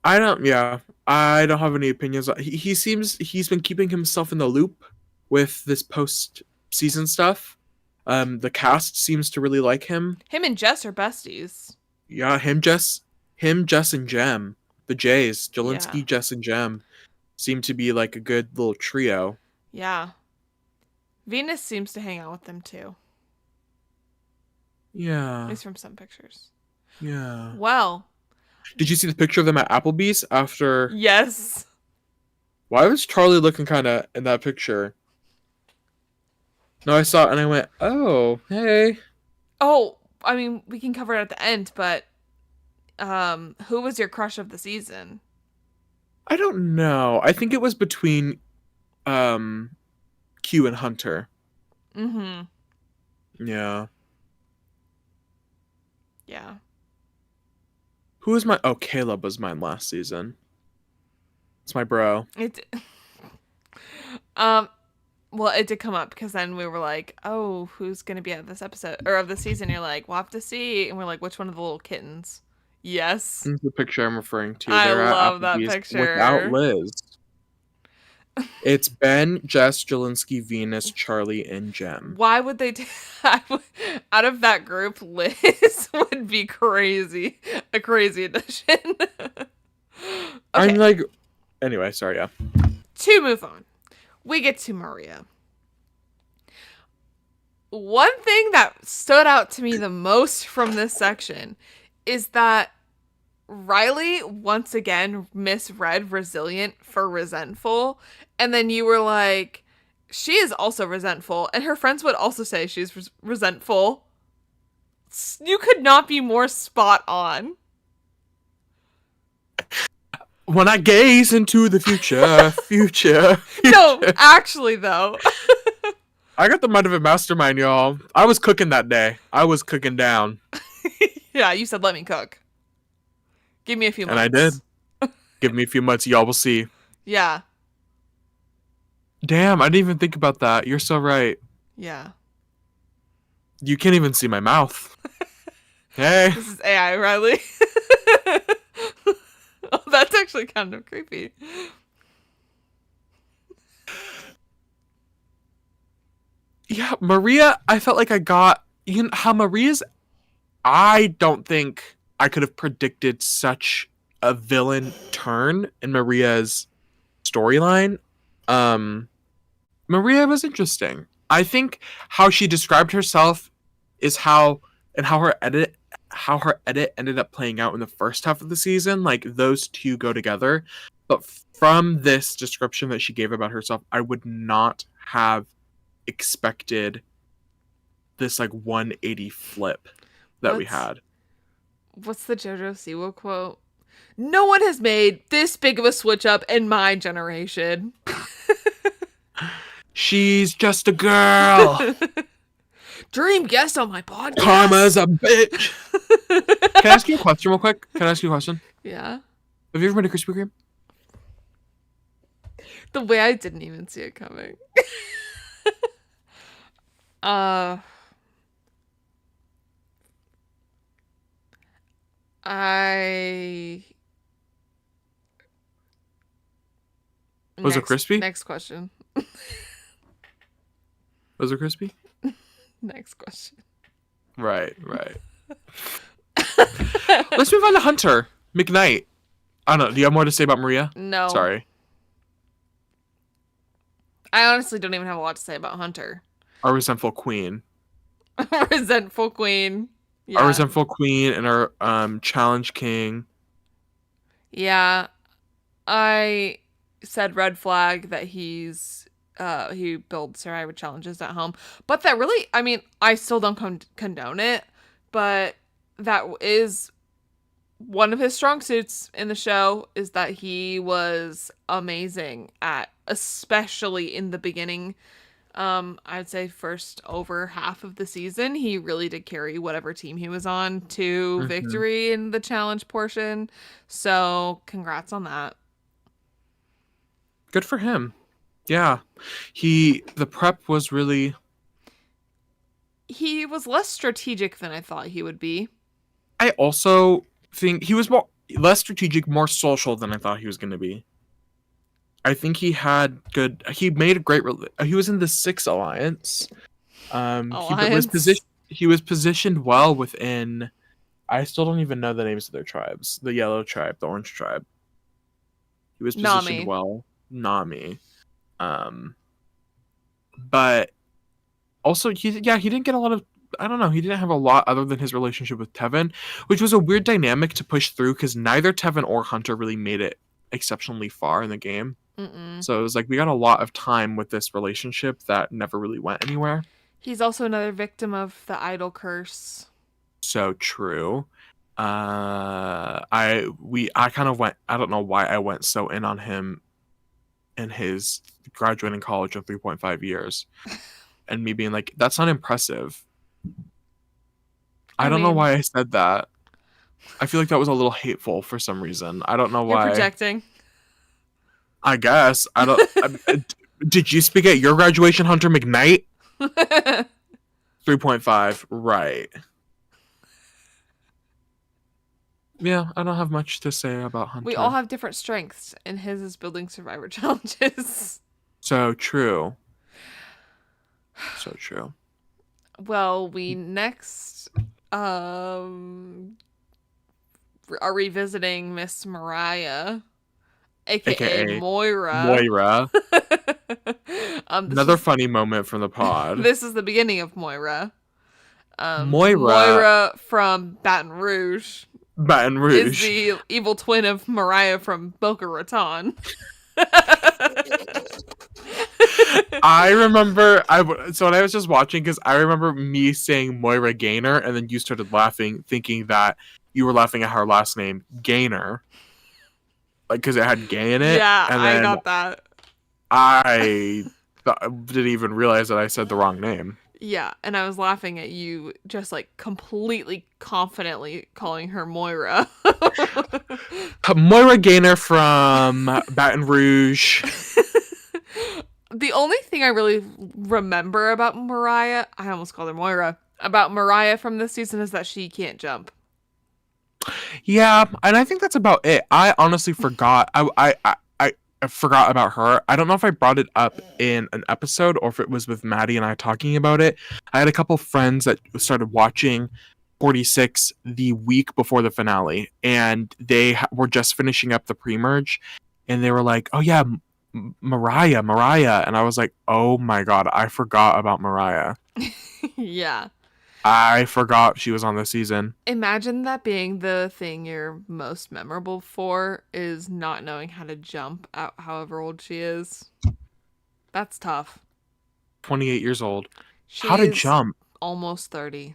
Speaker 2: I don't have any opinions. He's been keeping himself in the loop with this post-season stuff. The cast seems to really like him.
Speaker 1: Him and Jess are besties.
Speaker 2: Yeah, Jess, and Jem. The J's, Jelinski,
Speaker 1: Yeah.
Speaker 2: Jess, and Jem seem to be like a good little trio.
Speaker 1: Yeah. Venus seems to hang out with them too.
Speaker 2: Yeah.
Speaker 1: At least from some pictures.
Speaker 2: Yeah.
Speaker 1: Well.
Speaker 2: Did you see the picture of them at Applebee's after?
Speaker 1: Yes.
Speaker 2: Why was Charlie looking kind of in that picture? No, I saw it and I went, oh, hey.
Speaker 1: Oh, I mean, we can cover it at the end, but who was your crush of the season?
Speaker 2: I don't know. I think it was between Q and Hunter.
Speaker 1: Mm-hmm.
Speaker 2: Yeah.
Speaker 1: Yeah.
Speaker 2: Who was Caleb was mine last season. It's my bro.
Speaker 1: Well, it did come up because then we were like, oh, who's going to be at this episode or of the season? You're like, we'll have to see. And we're like, which one of the little kittens? Yes.
Speaker 2: That's the picture I'm referring to.
Speaker 1: I
Speaker 2: They're
Speaker 1: love
Speaker 2: at
Speaker 1: that
Speaker 2: Applebee's
Speaker 1: picture.
Speaker 2: without Liz. It's Ben, Jess, Jelinski, Venus, Charlie, and Jem.
Speaker 1: Why would they out of that group, Liz would be crazy. A crazy addition. Okay.
Speaker 2: I'm like, anyway, sorry, yeah.
Speaker 1: To move on, we get to Maria. One thing that stood out to me the most from this section is that Riley once again misread resilient for resentful. And then you were like, she is also resentful. And her friends would also say she's resentful. You could not be more spot on.
Speaker 2: When I gaze into the future.
Speaker 1: No, actually, though.
Speaker 2: I got the mind of a mastermind, y'all. I was cooking that day. I was cooking down.
Speaker 1: Yeah, you said, let me cook. Give me a few months.
Speaker 2: And I did. Give me a few months. Y'all will see.
Speaker 1: Yeah.
Speaker 2: Damn, I didn't even think about that. You're so right.
Speaker 1: Yeah.
Speaker 2: You can't even see my mouth. Hey.
Speaker 1: This is AI, Riley. Oh, that's actually kind of creepy.
Speaker 2: Yeah, Maria, I felt like I got... You know how Maria's... I don't think I could have predicted such a villain turn in Maria's storyline. Maria was interesting. I think how she described herself is how her edit ended up playing out in the first half of the season. Like, those two go together. But from this description that she gave about herself, I would not have expected this like 180 flip that we had.
Speaker 1: What's the JoJo Siwa quote? No one has made this big of a switch up in my generation.
Speaker 2: She's just a girl.
Speaker 1: Dream guest on my podcast.
Speaker 2: Karma's a bitch. Can I ask you a question real quick?
Speaker 1: Yeah.
Speaker 2: Have you ever been to Krispy Kreme?
Speaker 1: The way I didn't even see it coming.
Speaker 2: Was it crispy?
Speaker 1: Next question.
Speaker 2: Was it crispy?
Speaker 1: Next question.
Speaker 2: Right. Let's move on to Hunter McKnight. I don't know. Do you have more to say about Maria?
Speaker 1: No.
Speaker 2: Sorry.
Speaker 1: I honestly don't even have a lot to say about Hunter.
Speaker 2: Our resentful queen.
Speaker 1: Resentful queen. Yeah.
Speaker 2: Our resentful queen and our challenge king.
Speaker 1: Yeah. I said red flag that he builds survivor challenges at home. But that really, I mean, I still don't condone it. But that is one of his strong suits in the show, is that he was amazing at, especially in the beginning. I'd say first over half of the season, he really did carry whatever team he was on to victory in the challenge portion. So congrats on that.
Speaker 2: Good for him. Yeah. The prep was really...
Speaker 1: He was less strategic than I thought he would be.
Speaker 2: I also think he was less strategic, more social than I thought he was going to be. I think he made a great... He was in the 6 Alliance. He was positioned well within... I still don't even know the names of their tribes. The yellow tribe, the orange tribe. He was positioned well. Nami. But also, he didn't get a lot of... I don't know. He didn't have a lot other than his relationship with Tevin, which was a weird dynamic to push through because neither Tevin or Hunter really made it exceptionally far in the game. So it was like we got a lot of time with this relationship that never really went anywhere.
Speaker 1: He's also another victim of the idol curse.
Speaker 2: So true. I kind of went... I don't know why I went so in on him in his graduating college in 3.5 years. And me being like, that's not impressive. I don't know why I said that. I feel like that was a little hateful for some reason. I don't know why.
Speaker 1: You're projecting.
Speaker 2: I guess. I don't... Did you speak at your graduation, Hunter McKnight? 3.5. Right. Yeah, I don't have much to say about Hunter.
Speaker 1: We all have different strengths, and his is building survivor challenges.
Speaker 2: So true. So true.
Speaker 1: Well, we next are revisiting Miss Mariah, aka Moira.
Speaker 2: Another funny moment from the pod.
Speaker 1: This is the beginning of Moira.
Speaker 2: Moira
Speaker 1: from Baton Rouge.
Speaker 2: Is
Speaker 1: the evil twin of Mariah from Boca Raton.
Speaker 2: I remember, so when I was just watching, because I remember me saying Moira Gaynor, and then you started laughing, thinking that you were laughing at her last name, Gaynor. Like, because it had gay in it.
Speaker 1: Yeah,
Speaker 2: and
Speaker 1: I got that.
Speaker 2: I didn't even realize that I said the wrong name.
Speaker 1: Yeah, and I was laughing at you just like completely confidently calling her Moira.
Speaker 2: Moira Gaynor from Baton Rouge.
Speaker 1: The only thing I really remember about Mariah, I almost called her Moira, about Mariah from this season is that she can't jump.
Speaker 2: Yeah, and I think that's about it. I honestly forgot. I forgot about her. I don't know if I brought it up in an episode or if it was with Maddie and I talking about it. I had a couple friends that started watching 46 the week before the finale, and they were just finishing up the pre-merge, and they were like, oh yeah, Mariah. And I was like, oh my god, I forgot about Mariah.
Speaker 1: Yeah.
Speaker 2: I forgot she was on this season.
Speaker 1: Imagine that being the thing you're most memorable for, is not knowing how to jump at however old she is. That's tough.
Speaker 2: 28 years old. How to jump?
Speaker 1: Almost 30.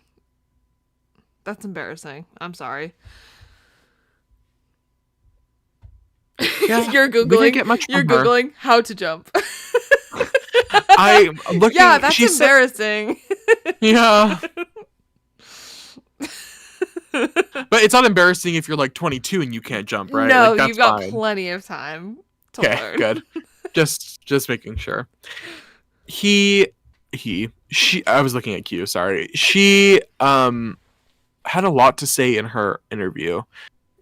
Speaker 1: That's embarrassing. I'm sorry.
Speaker 2: Yeah,
Speaker 1: You're Googling how to jump.
Speaker 2: I'm looking.
Speaker 1: Yeah, that's embarrassing.
Speaker 2: Yeah. But it's not embarrassing if you're like 22 and you can't jump, right?
Speaker 1: No,
Speaker 2: Like
Speaker 1: you've
Speaker 2: that's
Speaker 1: got
Speaker 2: fine.
Speaker 1: plenty of time to
Speaker 2: Okay,
Speaker 1: learn.
Speaker 2: good. Just making sure. He she I was looking at Q, sorry. She had a lot to say in her interview,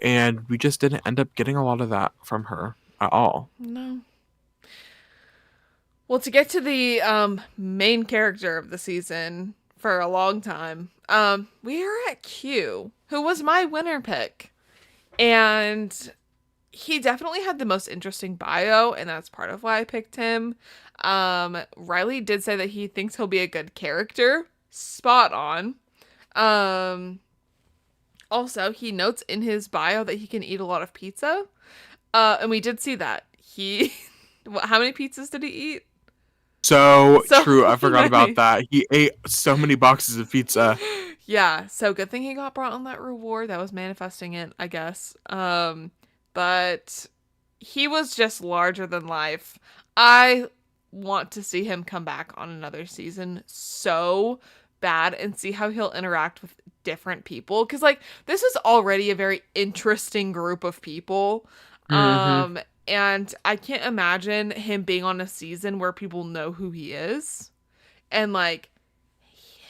Speaker 2: and we just didn't end up getting a lot of that from her at all.
Speaker 1: No. Well, to get to the main character of the season for a long time, we are at Q, who was my winner pick. And he definitely had the most interesting bio, and that's part of why I picked him. Riley did say that he thinks he'll be a good character. Spot on. Also, he notes in his bio that he can eat a lot of pizza. And we did see that. How many pizzas did he eat?
Speaker 2: So
Speaker 1: So
Speaker 2: true, I forgot
Speaker 1: many.
Speaker 2: about that. He ate so many boxes of pizza.
Speaker 1: Yeah, so good thing he got brought on that reward. That was manifesting it, I guess. But he was just larger than life. I want to see him come back on another season so bad and see how he'll interact with different people. Because, like, this is already a very interesting group of people.
Speaker 2: Mm-hmm.
Speaker 1: And I can't imagine him being on a season where people know who he is. And, like,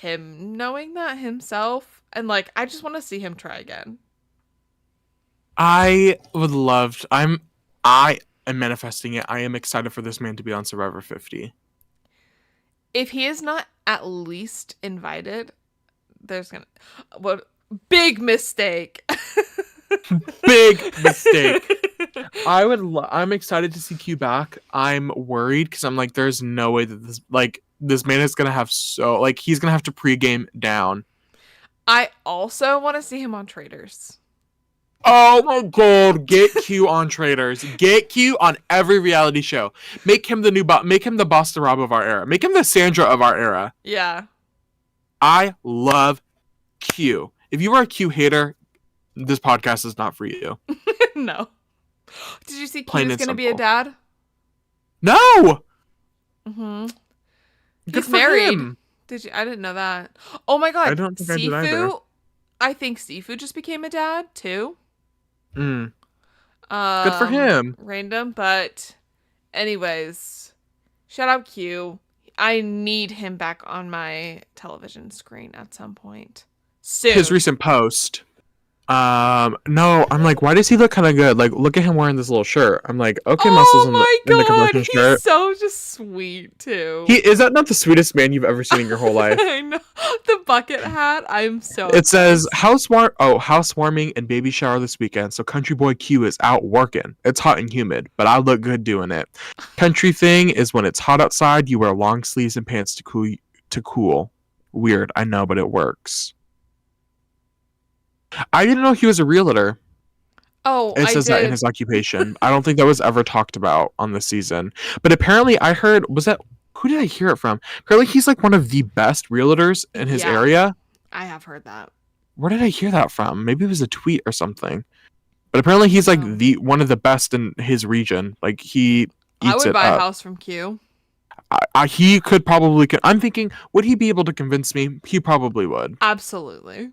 Speaker 1: him knowing that himself. And, like, I just want to see him try again.
Speaker 2: I would love I am manifesting it. I am excited for this man to be on Survivor 50.
Speaker 1: If he is not at least invited, there's gonna what big mistake.
Speaker 2: Big mistake. I'm excited to see Q back. I'm worried because I'm like, there's no way that this man is gonna have he's gonna have to pregame down.
Speaker 1: I also want to see him on Traders.
Speaker 2: Oh my god, get Q on Traders. Get Q on every reality show. Make him make him the Boston Rob of our era. Make him the Sandra of our era.
Speaker 1: Yeah.
Speaker 2: I love Q. If you are a Q hater, this podcast is not for you.
Speaker 1: No. Did you see
Speaker 2: Plain
Speaker 1: Q's
Speaker 2: and
Speaker 1: gonna be a
Speaker 2: simple.
Speaker 1: dad?
Speaker 2: No!
Speaker 1: Mm-hmm.
Speaker 2: Good
Speaker 1: He's
Speaker 2: for
Speaker 1: married.
Speaker 2: him.
Speaker 1: Did you? I didn't know that. Oh my god.
Speaker 2: I don't think I did either.
Speaker 1: I think Sifu just became a dad too.
Speaker 2: Good for him.
Speaker 1: Random, but anyways, shout out Q. I need him back on my television screen at some point. Soon.
Speaker 2: His recent post. No, I'm like, why does he look kind of good? Like, look at him wearing this little shirt. I'm like, okay, muscles in the compression
Speaker 1: He's
Speaker 2: shirt.
Speaker 1: so just sweet too.
Speaker 2: Is that not the sweetest man you've ever seen in your whole life?
Speaker 1: I know. The bucket hat. I'm so
Speaker 2: It says housewarming and baby shower this weekend, so country boy Q is out working. It's hot and humid, but I look good doing it. Country thing is when it's hot outside, you wear long sleeves and pants to cool. Weird, I know, but it works. I didn't know he was a realtor.
Speaker 1: Oh,
Speaker 2: It says that in his occupation. I don't think that was ever talked about on the season. But apparently I heard, who did I hear it from? Apparently he's like one of the best realtors in his area.
Speaker 1: I have heard that.
Speaker 2: Where did I hear that from? Maybe it was a tweet or something. But apparently he's like one of the best in his region. Like he eats it up.
Speaker 1: I would buy a house from Q.
Speaker 2: He could probably. I'm thinking, would he be able to convince me? He probably would.
Speaker 1: Absolutely.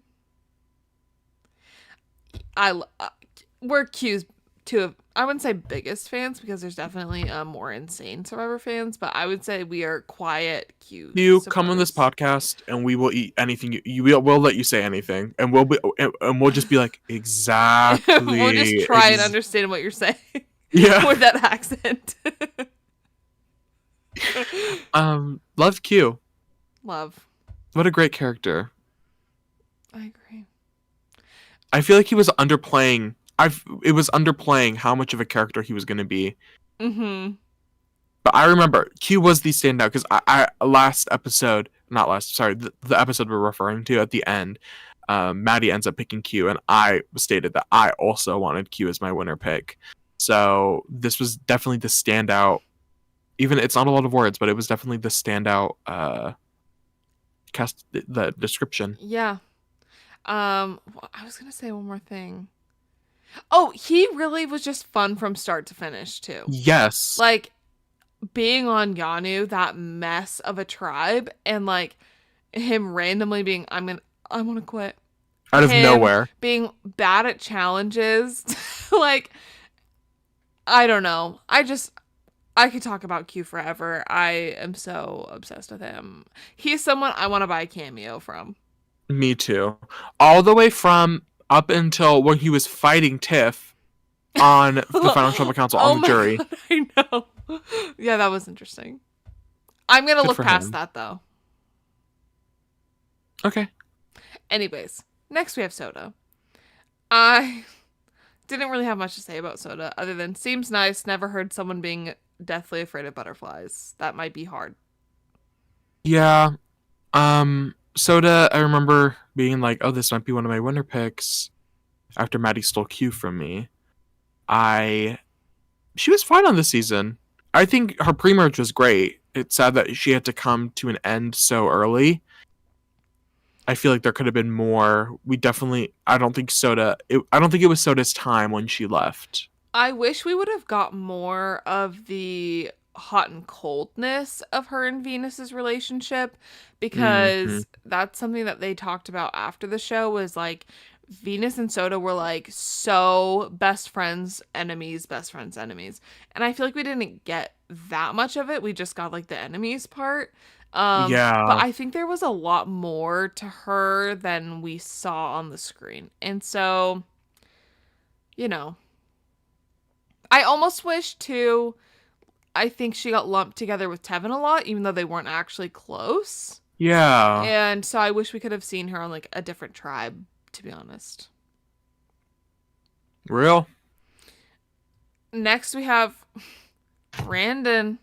Speaker 1: We're Q's two of, I wouldn't say biggest fans because there's definitely more insane Survivor fans, but I would say we are quiet Q.
Speaker 2: You come on this podcast and we will eat anything. We'll let you say anything, and we'll just be like, exactly.
Speaker 1: We'll just try and understand what you're saying.
Speaker 2: Yeah.
Speaker 1: With that accent.
Speaker 2: Love Q.
Speaker 1: Love.
Speaker 2: What a great character.
Speaker 1: I agree.
Speaker 2: I feel like he was underplaying. It was underplaying how much of a character he was going to be.
Speaker 1: Mm-hmm.
Speaker 2: But I remember Q was the standout because the episode we're referring to at the end, Maddie ends up picking Q, and I stated that I also wanted Q as my winner pick. So this was definitely the standout. Even it's not a lot of words, but it was definitely the standout. Cast the description.
Speaker 1: Yeah. I was gonna say one more thing. Oh, he really was just fun from start to finish too.
Speaker 2: Yes.
Speaker 1: Like being on Yanu, that mess of a tribe, and like him randomly being, I want to quit.
Speaker 2: Out of
Speaker 1: Him
Speaker 2: nowhere.
Speaker 1: being bad at challenges. Like, I don't know. I could talk about Q forever. I am so obsessed with him. He's someone I want to buy a cameo from.
Speaker 2: Me too. All the way from up until when he was fighting Tiff on the Final Tribal Council
Speaker 1: Oh
Speaker 2: on the
Speaker 1: my
Speaker 2: jury.
Speaker 1: God, I know. Yeah, that was interesting. I'm going to
Speaker 2: Good
Speaker 1: look
Speaker 2: for
Speaker 1: past
Speaker 2: him.
Speaker 1: that, though.
Speaker 2: Okay.
Speaker 1: Anyways, next we have Soda. I didn't really have much to say about Soda other than seems nice. Never heard someone being deathly afraid of butterflies. That might be hard.
Speaker 2: Yeah. Soda, I remember being like, oh, this might be one of my winner picks after Maddie stole Q from me. She was fine on this season. I think her pre-merge was great. It's sad that she had to come to an end so early. I feel like there could have been more. I don't think it was Soda's time when she left.
Speaker 1: I wish we would have got more of the hot and coldness of her and Venus's relationship,
Speaker 2: Mhm.
Speaker 1: because that's something that they talked about after the show was like Venus and Soda were like so best friends, enemies, best friends, enemies. And I feel like we didn't get that much of it. We just got like the enemies part. But
Speaker 2: Yeah.
Speaker 1: I think there was a lot more to her than we saw on the screen. And so, you know, I almost wish too. I think she got lumped together with Tevin a lot, even though they weren't actually close.
Speaker 2: Yeah.
Speaker 1: And so I wish we could have seen her on like a different tribe, to be honest.
Speaker 2: Real.
Speaker 1: Next we have Brandon.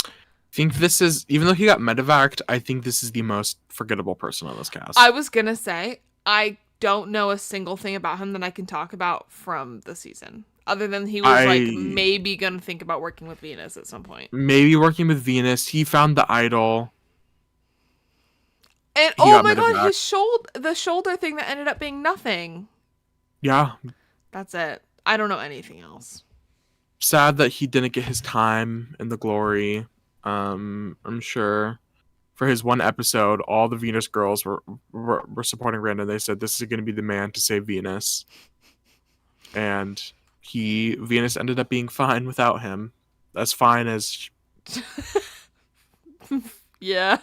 Speaker 2: I think this is, even though he got medevaced, I think this is the most forgettable person on this cast.
Speaker 1: I was gonna say, I don't know a single thing about him that I can talk about from the season. Other than he was like maybe gonna think about working with Venus at some point.
Speaker 2: Maybe working with Venus. He found the idol.
Speaker 1: And
Speaker 2: He
Speaker 1: oh
Speaker 2: got
Speaker 1: my God,
Speaker 2: medevaced.
Speaker 1: the shoulder thing that ended up being nothing.
Speaker 2: Yeah.
Speaker 1: That's it. I don't know anything else.
Speaker 2: Sad that he didn't get his time in the glory. I'm sure for his one episode, all the Venus girls were supporting Brandon. They said this is going to be the man to save Venus, and Venus ended up being fine without him. As fine as
Speaker 1: Yeah.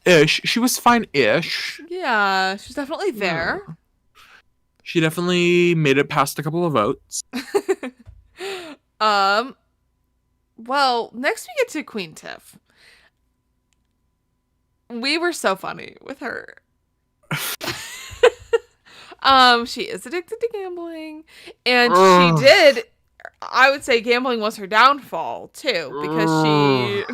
Speaker 2: ish. She was fine-ish.
Speaker 1: Yeah, she's definitely there.
Speaker 2: Yeah. She definitely made it past a couple of votes.
Speaker 1: Well, next we get to Queen Tiff. We were so funny with her. She is addicted to gambling, and she did, I would say gambling was her downfall too, because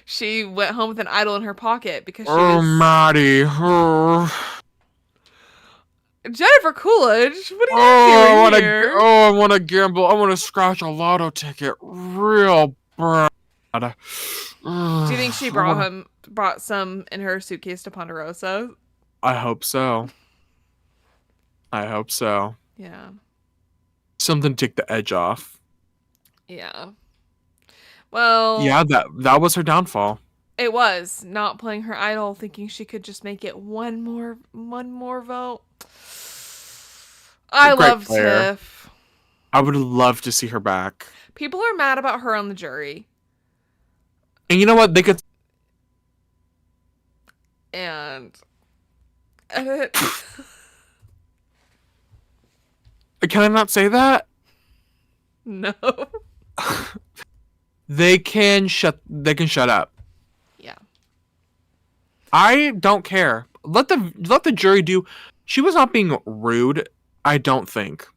Speaker 1: she went home with an idol in her pocket because she was
Speaker 2: Maddie.
Speaker 1: Jennifer Coolidge. What are you doing here?
Speaker 2: I want to gamble. I want to scratch a lotto ticket real bad.
Speaker 1: Do you think she brought some in her suitcase to Ponderosa?
Speaker 2: I hope so.
Speaker 1: Yeah.
Speaker 2: Something to take the edge off.
Speaker 1: Yeah. Well.
Speaker 2: Yeah, that was her downfall.
Speaker 1: It was not playing her idol, thinking she could just make it one more vote. I love Tiff.
Speaker 2: I would love to see her back.
Speaker 1: People are mad about her on the jury.
Speaker 2: And you know what? They could.
Speaker 1: And.
Speaker 2: Can I not say that?
Speaker 1: No.
Speaker 2: They can shut up.
Speaker 1: Yeah.
Speaker 2: I don't care. Let the jury do. She was not being rude. I don't think.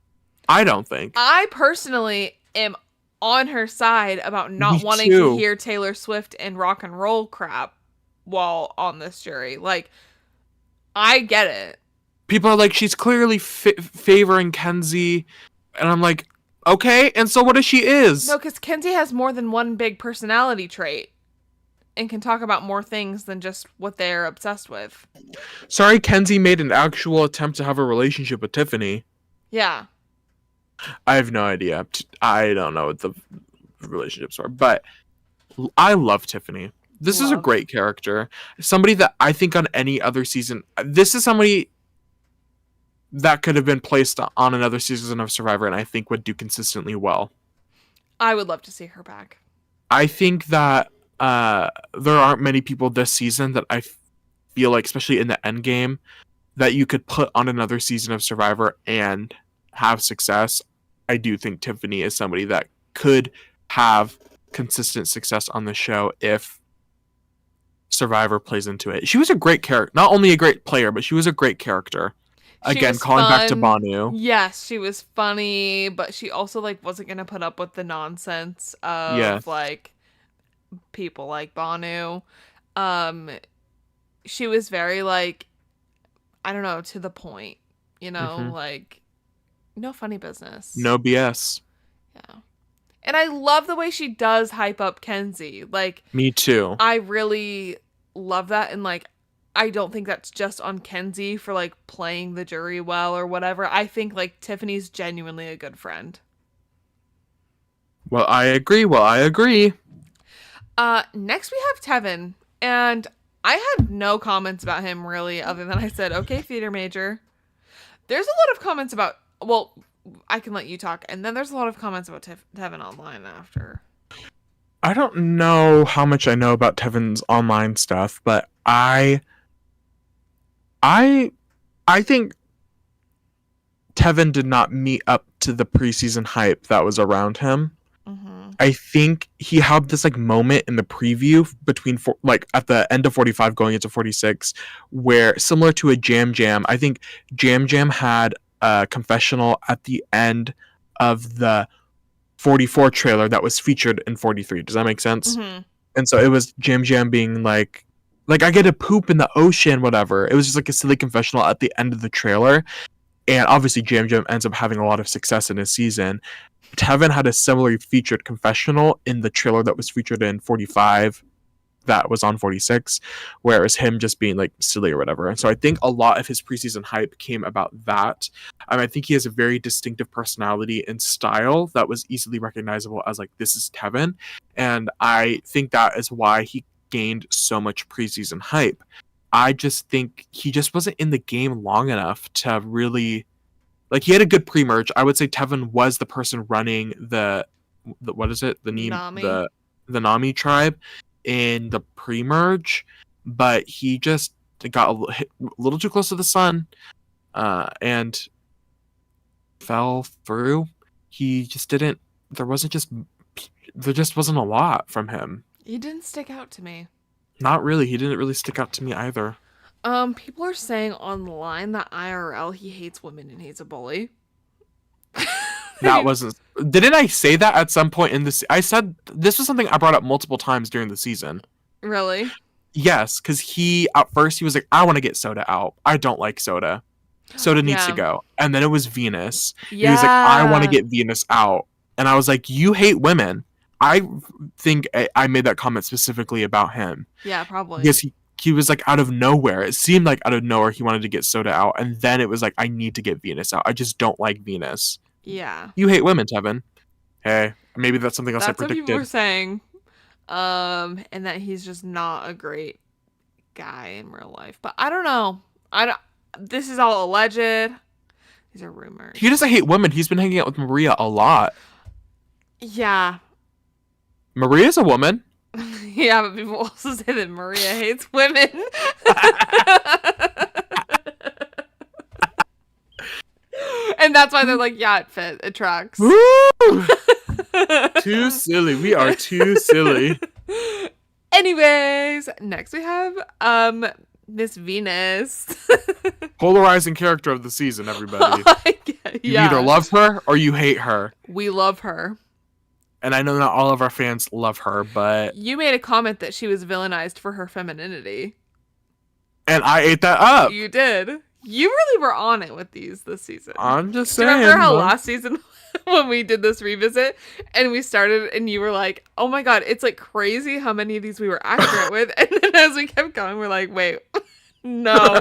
Speaker 1: I personally am on her side about not
Speaker 2: Me
Speaker 1: wanting
Speaker 2: too.
Speaker 1: to hear Taylor Swift and rock and roll crap while on this jury. Like, I get it.
Speaker 2: People are like, she's clearly favoring Kenzie, and I'm like, okay, and so what if she is?
Speaker 1: No, because Kenzie has more than one big personality trait and can talk about more things than just what they're obsessed with.
Speaker 2: Sorry, Kenzie made an actual attempt to have a relationship with Tiffany.
Speaker 1: Yeah.
Speaker 2: I have no idea. I don't know what the relationships are, but I love Tiffany. This is a
Speaker 1: Love.
Speaker 2: great character. Somebody that I think on any other season, this is somebody that could have been placed on another season of Survivor and I think would do consistently well.
Speaker 1: I would love to see her back.
Speaker 2: I think that there aren't many people this season that I feel like, especially in the end game, that you could put on another season of Survivor and have success. I do think Tiffany is somebody that could have consistent success on the show if Survivor plays into it. She was a great character, not only a great player, but she was a great character. Again, calling back to Banu.
Speaker 1: Yes, she was funny, but she also like wasn't gonna put up with the nonsense of like people like Banu. She was very like, I don't know, to the point, you know, like no funny business.
Speaker 2: No BS.
Speaker 1: Yeah. And I love the way she does hype up Kenzie. Like,
Speaker 2: me too.
Speaker 1: I really love that. And like, I don't think that's just on Kenzie for like playing the jury well or whatever. I think like Tiffany's genuinely a good friend.
Speaker 2: Well, I agree.
Speaker 1: Next we have Tevin, and I had no comments about him really, other than I said, okay, theater major. There's a lot of comments about, well, I can let you talk, and then there's a lot of comments about Tevin online after.
Speaker 2: I don't know how much I know about Tevin's online stuff, but I think Tevin did not meet up to the preseason hype that was around him. I think he had this like moment in the preview between like at the end of 45 going into 46 where, similar to a Jam, I think Jam had a confessional at the end of the 44 trailer that was featured in 43. Does that make sense? And so it was Jam being like I get to poop in the ocean, whatever. It was just like a silly confessional at the end of the trailer. And obviously Jam ends up having a lot of success in his season. Tevin had a similarly featured confessional in the trailer that was featured in 45 that was on 46, where it was him just being like silly or whatever. And so I think a lot of his preseason hype came about that. I think he has a very distinctive personality and style that was easily recognizable as like, this is Tevin. And I think that is why he gained so much preseason hype. I just think he just wasn't in the game long enough to really, like, he had a good pre-merge. I would say Tevin was the person running the what is it? The
Speaker 1: Nami.
Speaker 2: The Nami tribe in the pre-merge, but he just got a little too close to the sun and fell through. He just didn't, there just wasn't a lot from him.
Speaker 1: He didn't stick out to me.
Speaker 2: Not really. He didn't really stick out to me either.
Speaker 1: People are saying online that IRL he hates women and he's a bully.
Speaker 2: That wasn't. Didn't I say that at some point in this? I said this was something I brought up multiple times during the season.
Speaker 1: Really?
Speaker 2: Yes, because at first he was like, I want to get Soda out. I don't like Soda. Soda needs to go. And then it was Venus.
Speaker 1: Yeah.
Speaker 2: He was like, I want to get Venus out. And I was like, you hate women. I think I made that comment specifically about him.
Speaker 1: Yeah, probably.
Speaker 2: Because he was like out of nowhere. It seemed like out of nowhere he wanted to get Soda out. And then it was like, I need to get Venus out. I just don't like Venus.
Speaker 1: Yeah.
Speaker 2: You hate women, Tevin. Hey, maybe that's something else I predicted.
Speaker 1: That's what people were saying. And that he's just not a great guy in real life. But I don't know. This is all alleged. These are rumors.
Speaker 2: He doesn't hate women. He's been hanging out with Maria a lot.
Speaker 1: Yeah.
Speaker 2: Maria's a woman.
Speaker 1: Yeah, but people also say that Maria hates women. And that's why they're like, yeah, it tracks.
Speaker 2: Woo! Too silly. We are too silly.
Speaker 1: Anyways, next we have Miss Venus.
Speaker 2: Polarizing character of the season, everybody. You
Speaker 1: Yeah.
Speaker 2: either love her or you hate her.
Speaker 1: We love her.
Speaker 2: And I know not all of our fans love her, but...
Speaker 1: You made a comment that she was villainized for her femininity.
Speaker 2: And I ate that up.
Speaker 1: You did. You really were on it with this season.
Speaker 2: I'm just saying.
Speaker 1: Do you remember how last season when we did this revisit and we started and you were like, oh my god, it's like crazy how many of these we were accurate with. And then as we kept going, we're like, wait, no,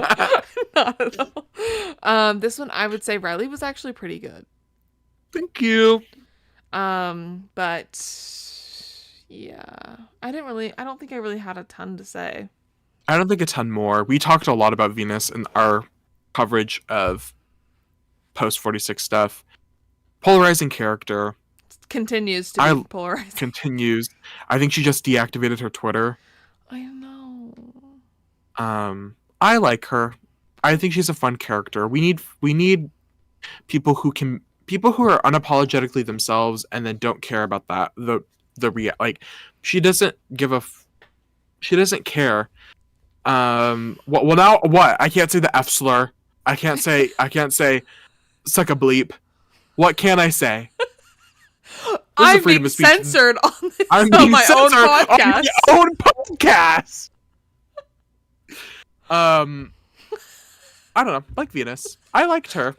Speaker 1: not at all. This one, I would say Riley was actually pretty good.
Speaker 2: Thank you.
Speaker 1: But Yeah. I don't think I really had a ton to say.
Speaker 2: I don't think a ton more. We talked a lot about Venus in our coverage of post 46 stuff. Polarizing character.
Speaker 1: Continues to be polarizing.
Speaker 2: Continues. I think she just deactivated her Twitter.
Speaker 1: I know.
Speaker 2: I like her. I think she's a fun character. We need people who are unapologetically themselves and then don't care about that. Like she doesn't care. Well now what? I can't say the F slur. I can't say suck a bleep. What can I say?
Speaker 1: I'm being censored on my own podcast.
Speaker 2: On your own podcast. I don't know. Like Venus. I liked her.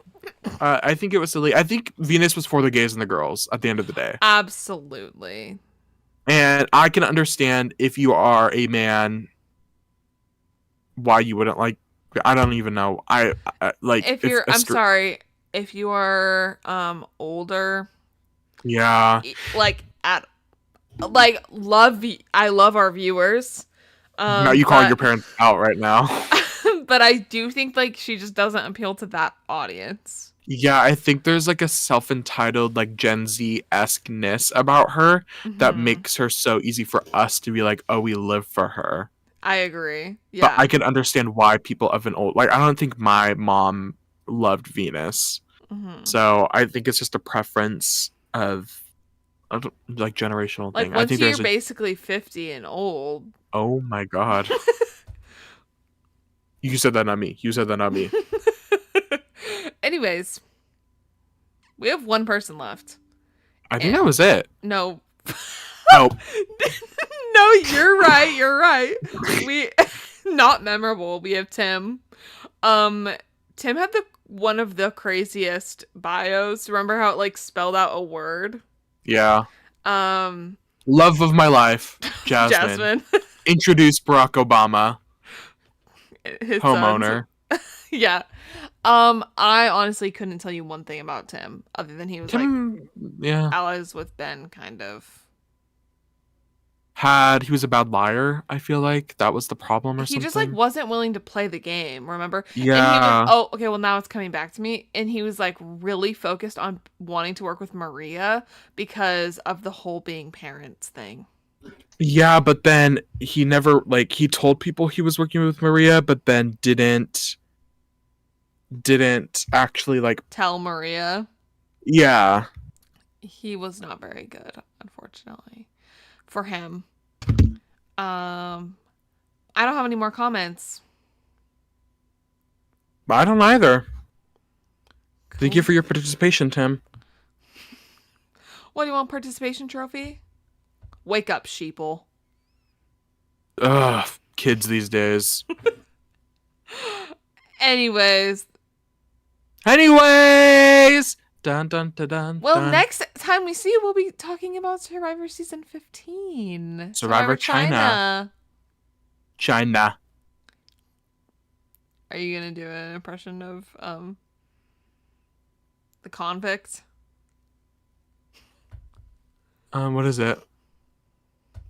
Speaker 2: I think it was silly. I think Venus was for the gays and the girls at the end of the day.
Speaker 1: Absolutely.
Speaker 2: And I can understand if you are a man why you wouldn't like. I don't even know. I like
Speaker 1: if you're. I'm sorry. If you are older.
Speaker 2: Yeah.
Speaker 1: I love our viewers.
Speaker 2: Now you calling your parents out right now.
Speaker 1: But I do think like she just doesn't appeal to that audience.
Speaker 2: Yeah, I think there's like a self-entitled like Gen Z-esque-ness about her that makes her so easy for us to be like, oh, we live for her.
Speaker 1: I agree. Yeah.
Speaker 2: But I can understand why people of an old I don't think my mom loved Venus. So I think it's just a preference of like generational thing.
Speaker 1: Once
Speaker 2: I think
Speaker 1: you're basically 50 and old.
Speaker 2: Oh my god. You said that, not me.
Speaker 1: Anyways, we have one person left.
Speaker 2: I think that was it.
Speaker 1: No.
Speaker 2: Oh.
Speaker 1: No, you're right. We not memorable. We have Tim. Tim had one of the craziest bios. Remember how it like spelled out a word?
Speaker 2: Yeah. Love of my life, Jasmine. Introduced Barack Obama.
Speaker 1: His
Speaker 2: homeowner.
Speaker 1: Yeah. I honestly couldn't tell you one thing about Tim other than he was allies with Ben kind of.
Speaker 2: He was a bad liar. I feel like that was the problem or something.
Speaker 1: He just like wasn't willing to play the game, remember?
Speaker 2: Yeah.
Speaker 1: And okay, well now it's coming back to me. And he was like really focused on wanting to work with Maria because of the whole being parents thing.
Speaker 2: Yeah, but then he never he told people he was working with Maria, but then didn't actually
Speaker 1: tell Maria.
Speaker 2: Yeah.
Speaker 1: He was not very good, unfortunately. For him. I don't have any more comments.
Speaker 2: I don't either. Cool. Thank you for your participation, Tim.
Speaker 1: What, do you want, participation trophy? Wake up, sheeple.
Speaker 2: Ugh, kids these days.
Speaker 1: Anyways.
Speaker 2: Dun, dun, dun, dun,
Speaker 1: well, next time we see you, we'll be talking about Survivor Season 15.
Speaker 2: Survivor China.
Speaker 1: Are you going to do an impression of the convict?
Speaker 2: What is it?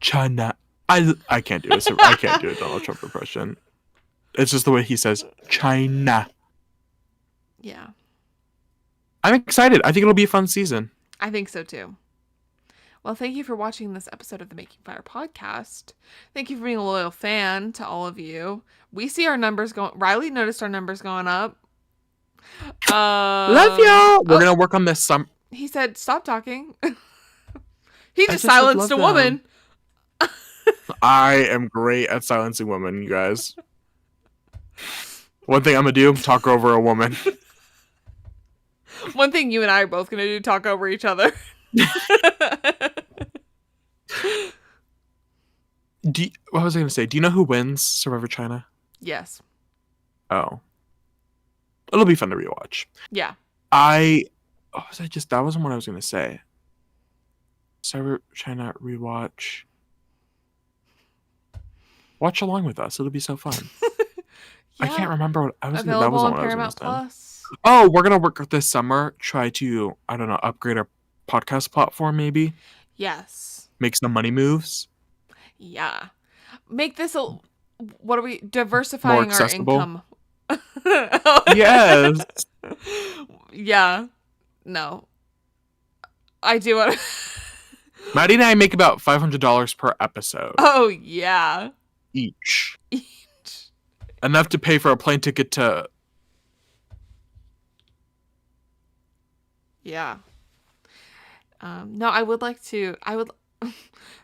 Speaker 2: China. I can't do it. I can't do a Donald Trump impression. It's just the way he says China.
Speaker 1: Yeah.
Speaker 2: I'm excited. I think it'll be a fun season.
Speaker 1: I think so too. Well, thank you for watching this episode of the Making Fire podcast. Thank you for being a loyal fan to all of you. We see our numbers going. Riley noticed our numbers going up.
Speaker 2: Love y'all. We're gonna work on this some.
Speaker 1: He said, "Stop talking." He just silenced a woman.
Speaker 2: I am great at silencing women, you guys. One thing I'm gonna do: talk over a woman.
Speaker 1: One thing you and I are both gonna do: talk over each other.
Speaker 2: What was I gonna say? Do you know who wins Survivor China?
Speaker 1: Yes.
Speaker 2: Oh. It'll be fun to rewatch.
Speaker 1: Yeah.
Speaker 2: That wasn't what I was gonna say. Survivor China rewatch. Watch along with us. It'll be so fun. Yeah. I can't remember what I was gonna say. That wasn't what I was gonna say. Plus. Oh, we're gonna work this summer. Try to, I don't know, upgrade our podcast platform maybe.
Speaker 1: Yes.
Speaker 2: make some money moves.
Speaker 1: Yeah. Make this a, what are we,
Speaker 2: More
Speaker 1: diversifying our
Speaker 2: accessible.
Speaker 1: income.
Speaker 2: Yes.
Speaker 1: Yeah. No. I do want
Speaker 2: Maddie and I make about $500 per episode
Speaker 1: Oh, yeah.
Speaker 2: each. Enough to pay for a plane ticket to...
Speaker 1: Yeah. No, I would like to. I would.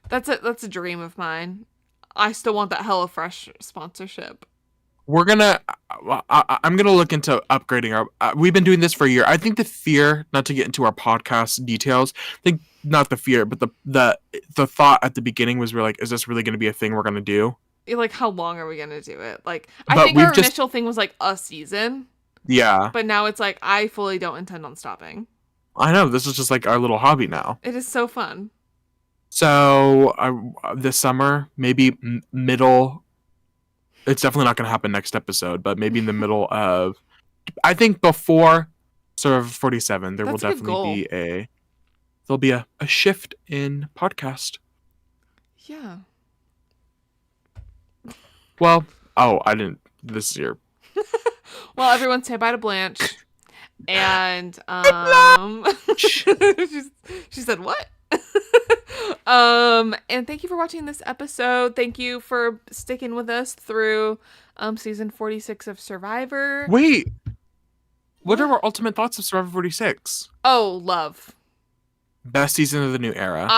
Speaker 1: That's a dream of mine. I still want that HelloFresh sponsorship.
Speaker 2: We're gonna... I'm gonna look into upgrading our... we've been doing this for a year. I think the fear, not to get into our podcast details, I think not the fear, but the thought at the beginning was we're like, is this really gonna be a thing we're gonna do?
Speaker 1: Like, how long are we gonna do it? Like, I
Speaker 2: But
Speaker 1: think our initial thing was like a season,
Speaker 2: Yeah.
Speaker 1: but now it's like I fully don't intend on stopping.
Speaker 2: I know, this is just like our little hobby now.
Speaker 1: It is so fun.
Speaker 2: So this summer, maybe middle. It's definitely not going to happen next episode, but maybe in the middle of. I think before Survivor 47, there will
Speaker 1: That's a good
Speaker 2: definitely be there'll be a shift in podcast.
Speaker 1: Yeah.
Speaker 2: Well, I didn't. This is your.
Speaker 1: Well, everyone say bye to Blanche. And she said what? And thank you for watching this episode. Thank you for sticking with us through season 46 of Survivor.
Speaker 2: Wait. What are our ultimate thoughts of Survivor 46?
Speaker 1: Oh, love.
Speaker 2: Best season of the new era.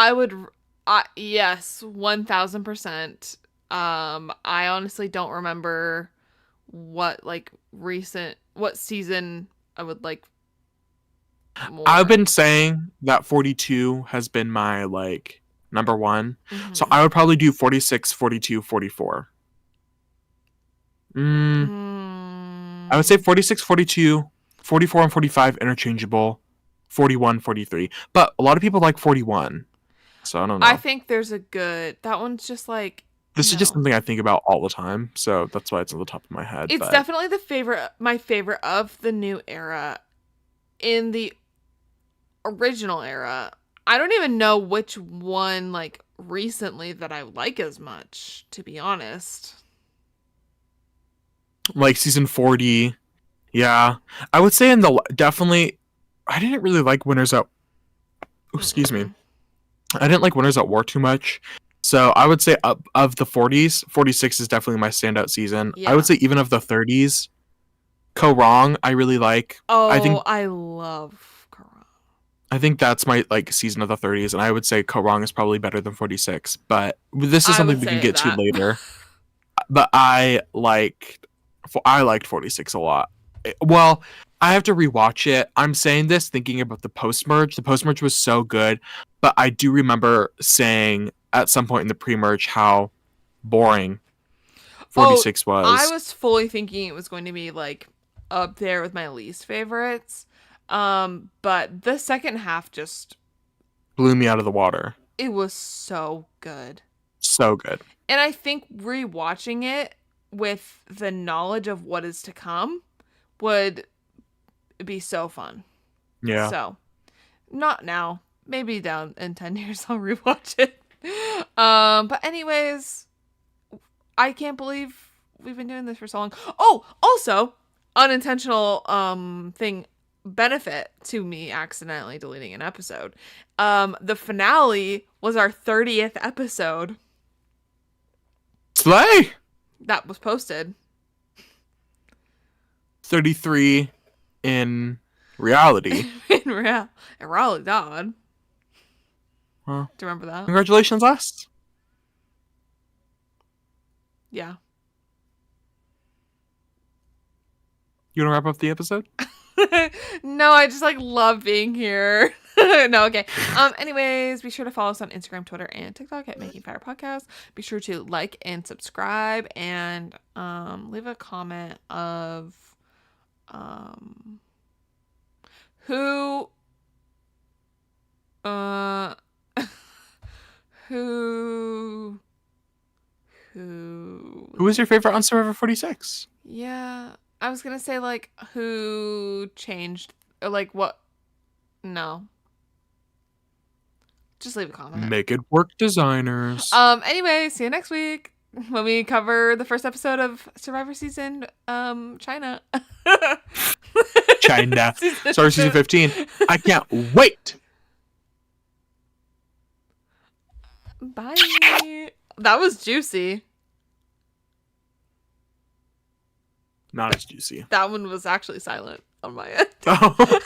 Speaker 1: Yes, 1000%. I honestly don't remember what season I would like more.
Speaker 2: I've been saying that 42 has been my like number one.
Speaker 1: Mm-hmm.
Speaker 2: So I would probably do 46, 42, 44. I would say 46, 42, 44 and 45 interchangeable. 41, 43. But a lot of people like 41. So I don't know.
Speaker 1: I think there's that one's just like
Speaker 2: this is just something I think about all the time, so that's why it's on the top of my head.
Speaker 1: It's definitely my favorite of the new era. In the original era, I don't even know which one like recently that I like as much, to be honest.
Speaker 2: Like season 40. Yeah. I would say definitely I didn't really like Winners at excuse me. I didn't like Winners at War too much. So I would say of the 40s, 46 is definitely my standout season. Yeah. I would say even of the 30s, Co Wrong, I really like.
Speaker 1: Oh, I love Co Wrong.
Speaker 2: I think that's my like season of the 30s, and I would say Co Wrong is probably better than 46. But this is something we can get to later. But I liked 46 a lot. Well, I have to rewatch it. I'm saying this thinking about the post-merge. The post-merge was so good, but I do remember saying at some point in the pre-merge how boring 46 was.
Speaker 1: I was fully thinking it was going to be like up there with my least favorites. But the second half just
Speaker 2: blew me out of the water.
Speaker 1: It was so good.
Speaker 2: So good.
Speaker 1: And I think rewatching it with the knowledge of what is to come would be so fun.
Speaker 2: Yeah.
Speaker 1: So, not now. Maybe down in 10 years I'll rewatch it. But anyways, I can't believe we've been doing this for so long. Oh, also, unintentional benefit to me accidentally deleting an episode. The finale was our 30th episode.
Speaker 2: Slay!
Speaker 1: That was posted.
Speaker 2: 33 in reality.
Speaker 1: in reality, God.
Speaker 2: Huh.
Speaker 1: Do you remember that?
Speaker 2: Congratulations, us.
Speaker 1: Yeah.
Speaker 2: You want to wrap up the episode?
Speaker 1: No, I just like love being here. No, okay. Anyways, be sure to follow us on Instagram, Twitter, and TikTok at Making Fire Podcast. Be sure to like and subscribe and leave a comment of who
Speaker 2: was your favorite on Survivor 46?
Speaker 1: Yeah, I was gonna say like who changed or like what. No. Just leave a comment.
Speaker 2: Make it work, designers.
Speaker 1: Anyway, see you next week when we cover the first episode of Survivor Season, China.
Speaker 2: China. Sorry, season 15. I can't wait.
Speaker 1: Bye. That was juicy.
Speaker 2: Not as juicy.
Speaker 1: That one was actually silent on my end.
Speaker 2: Oh.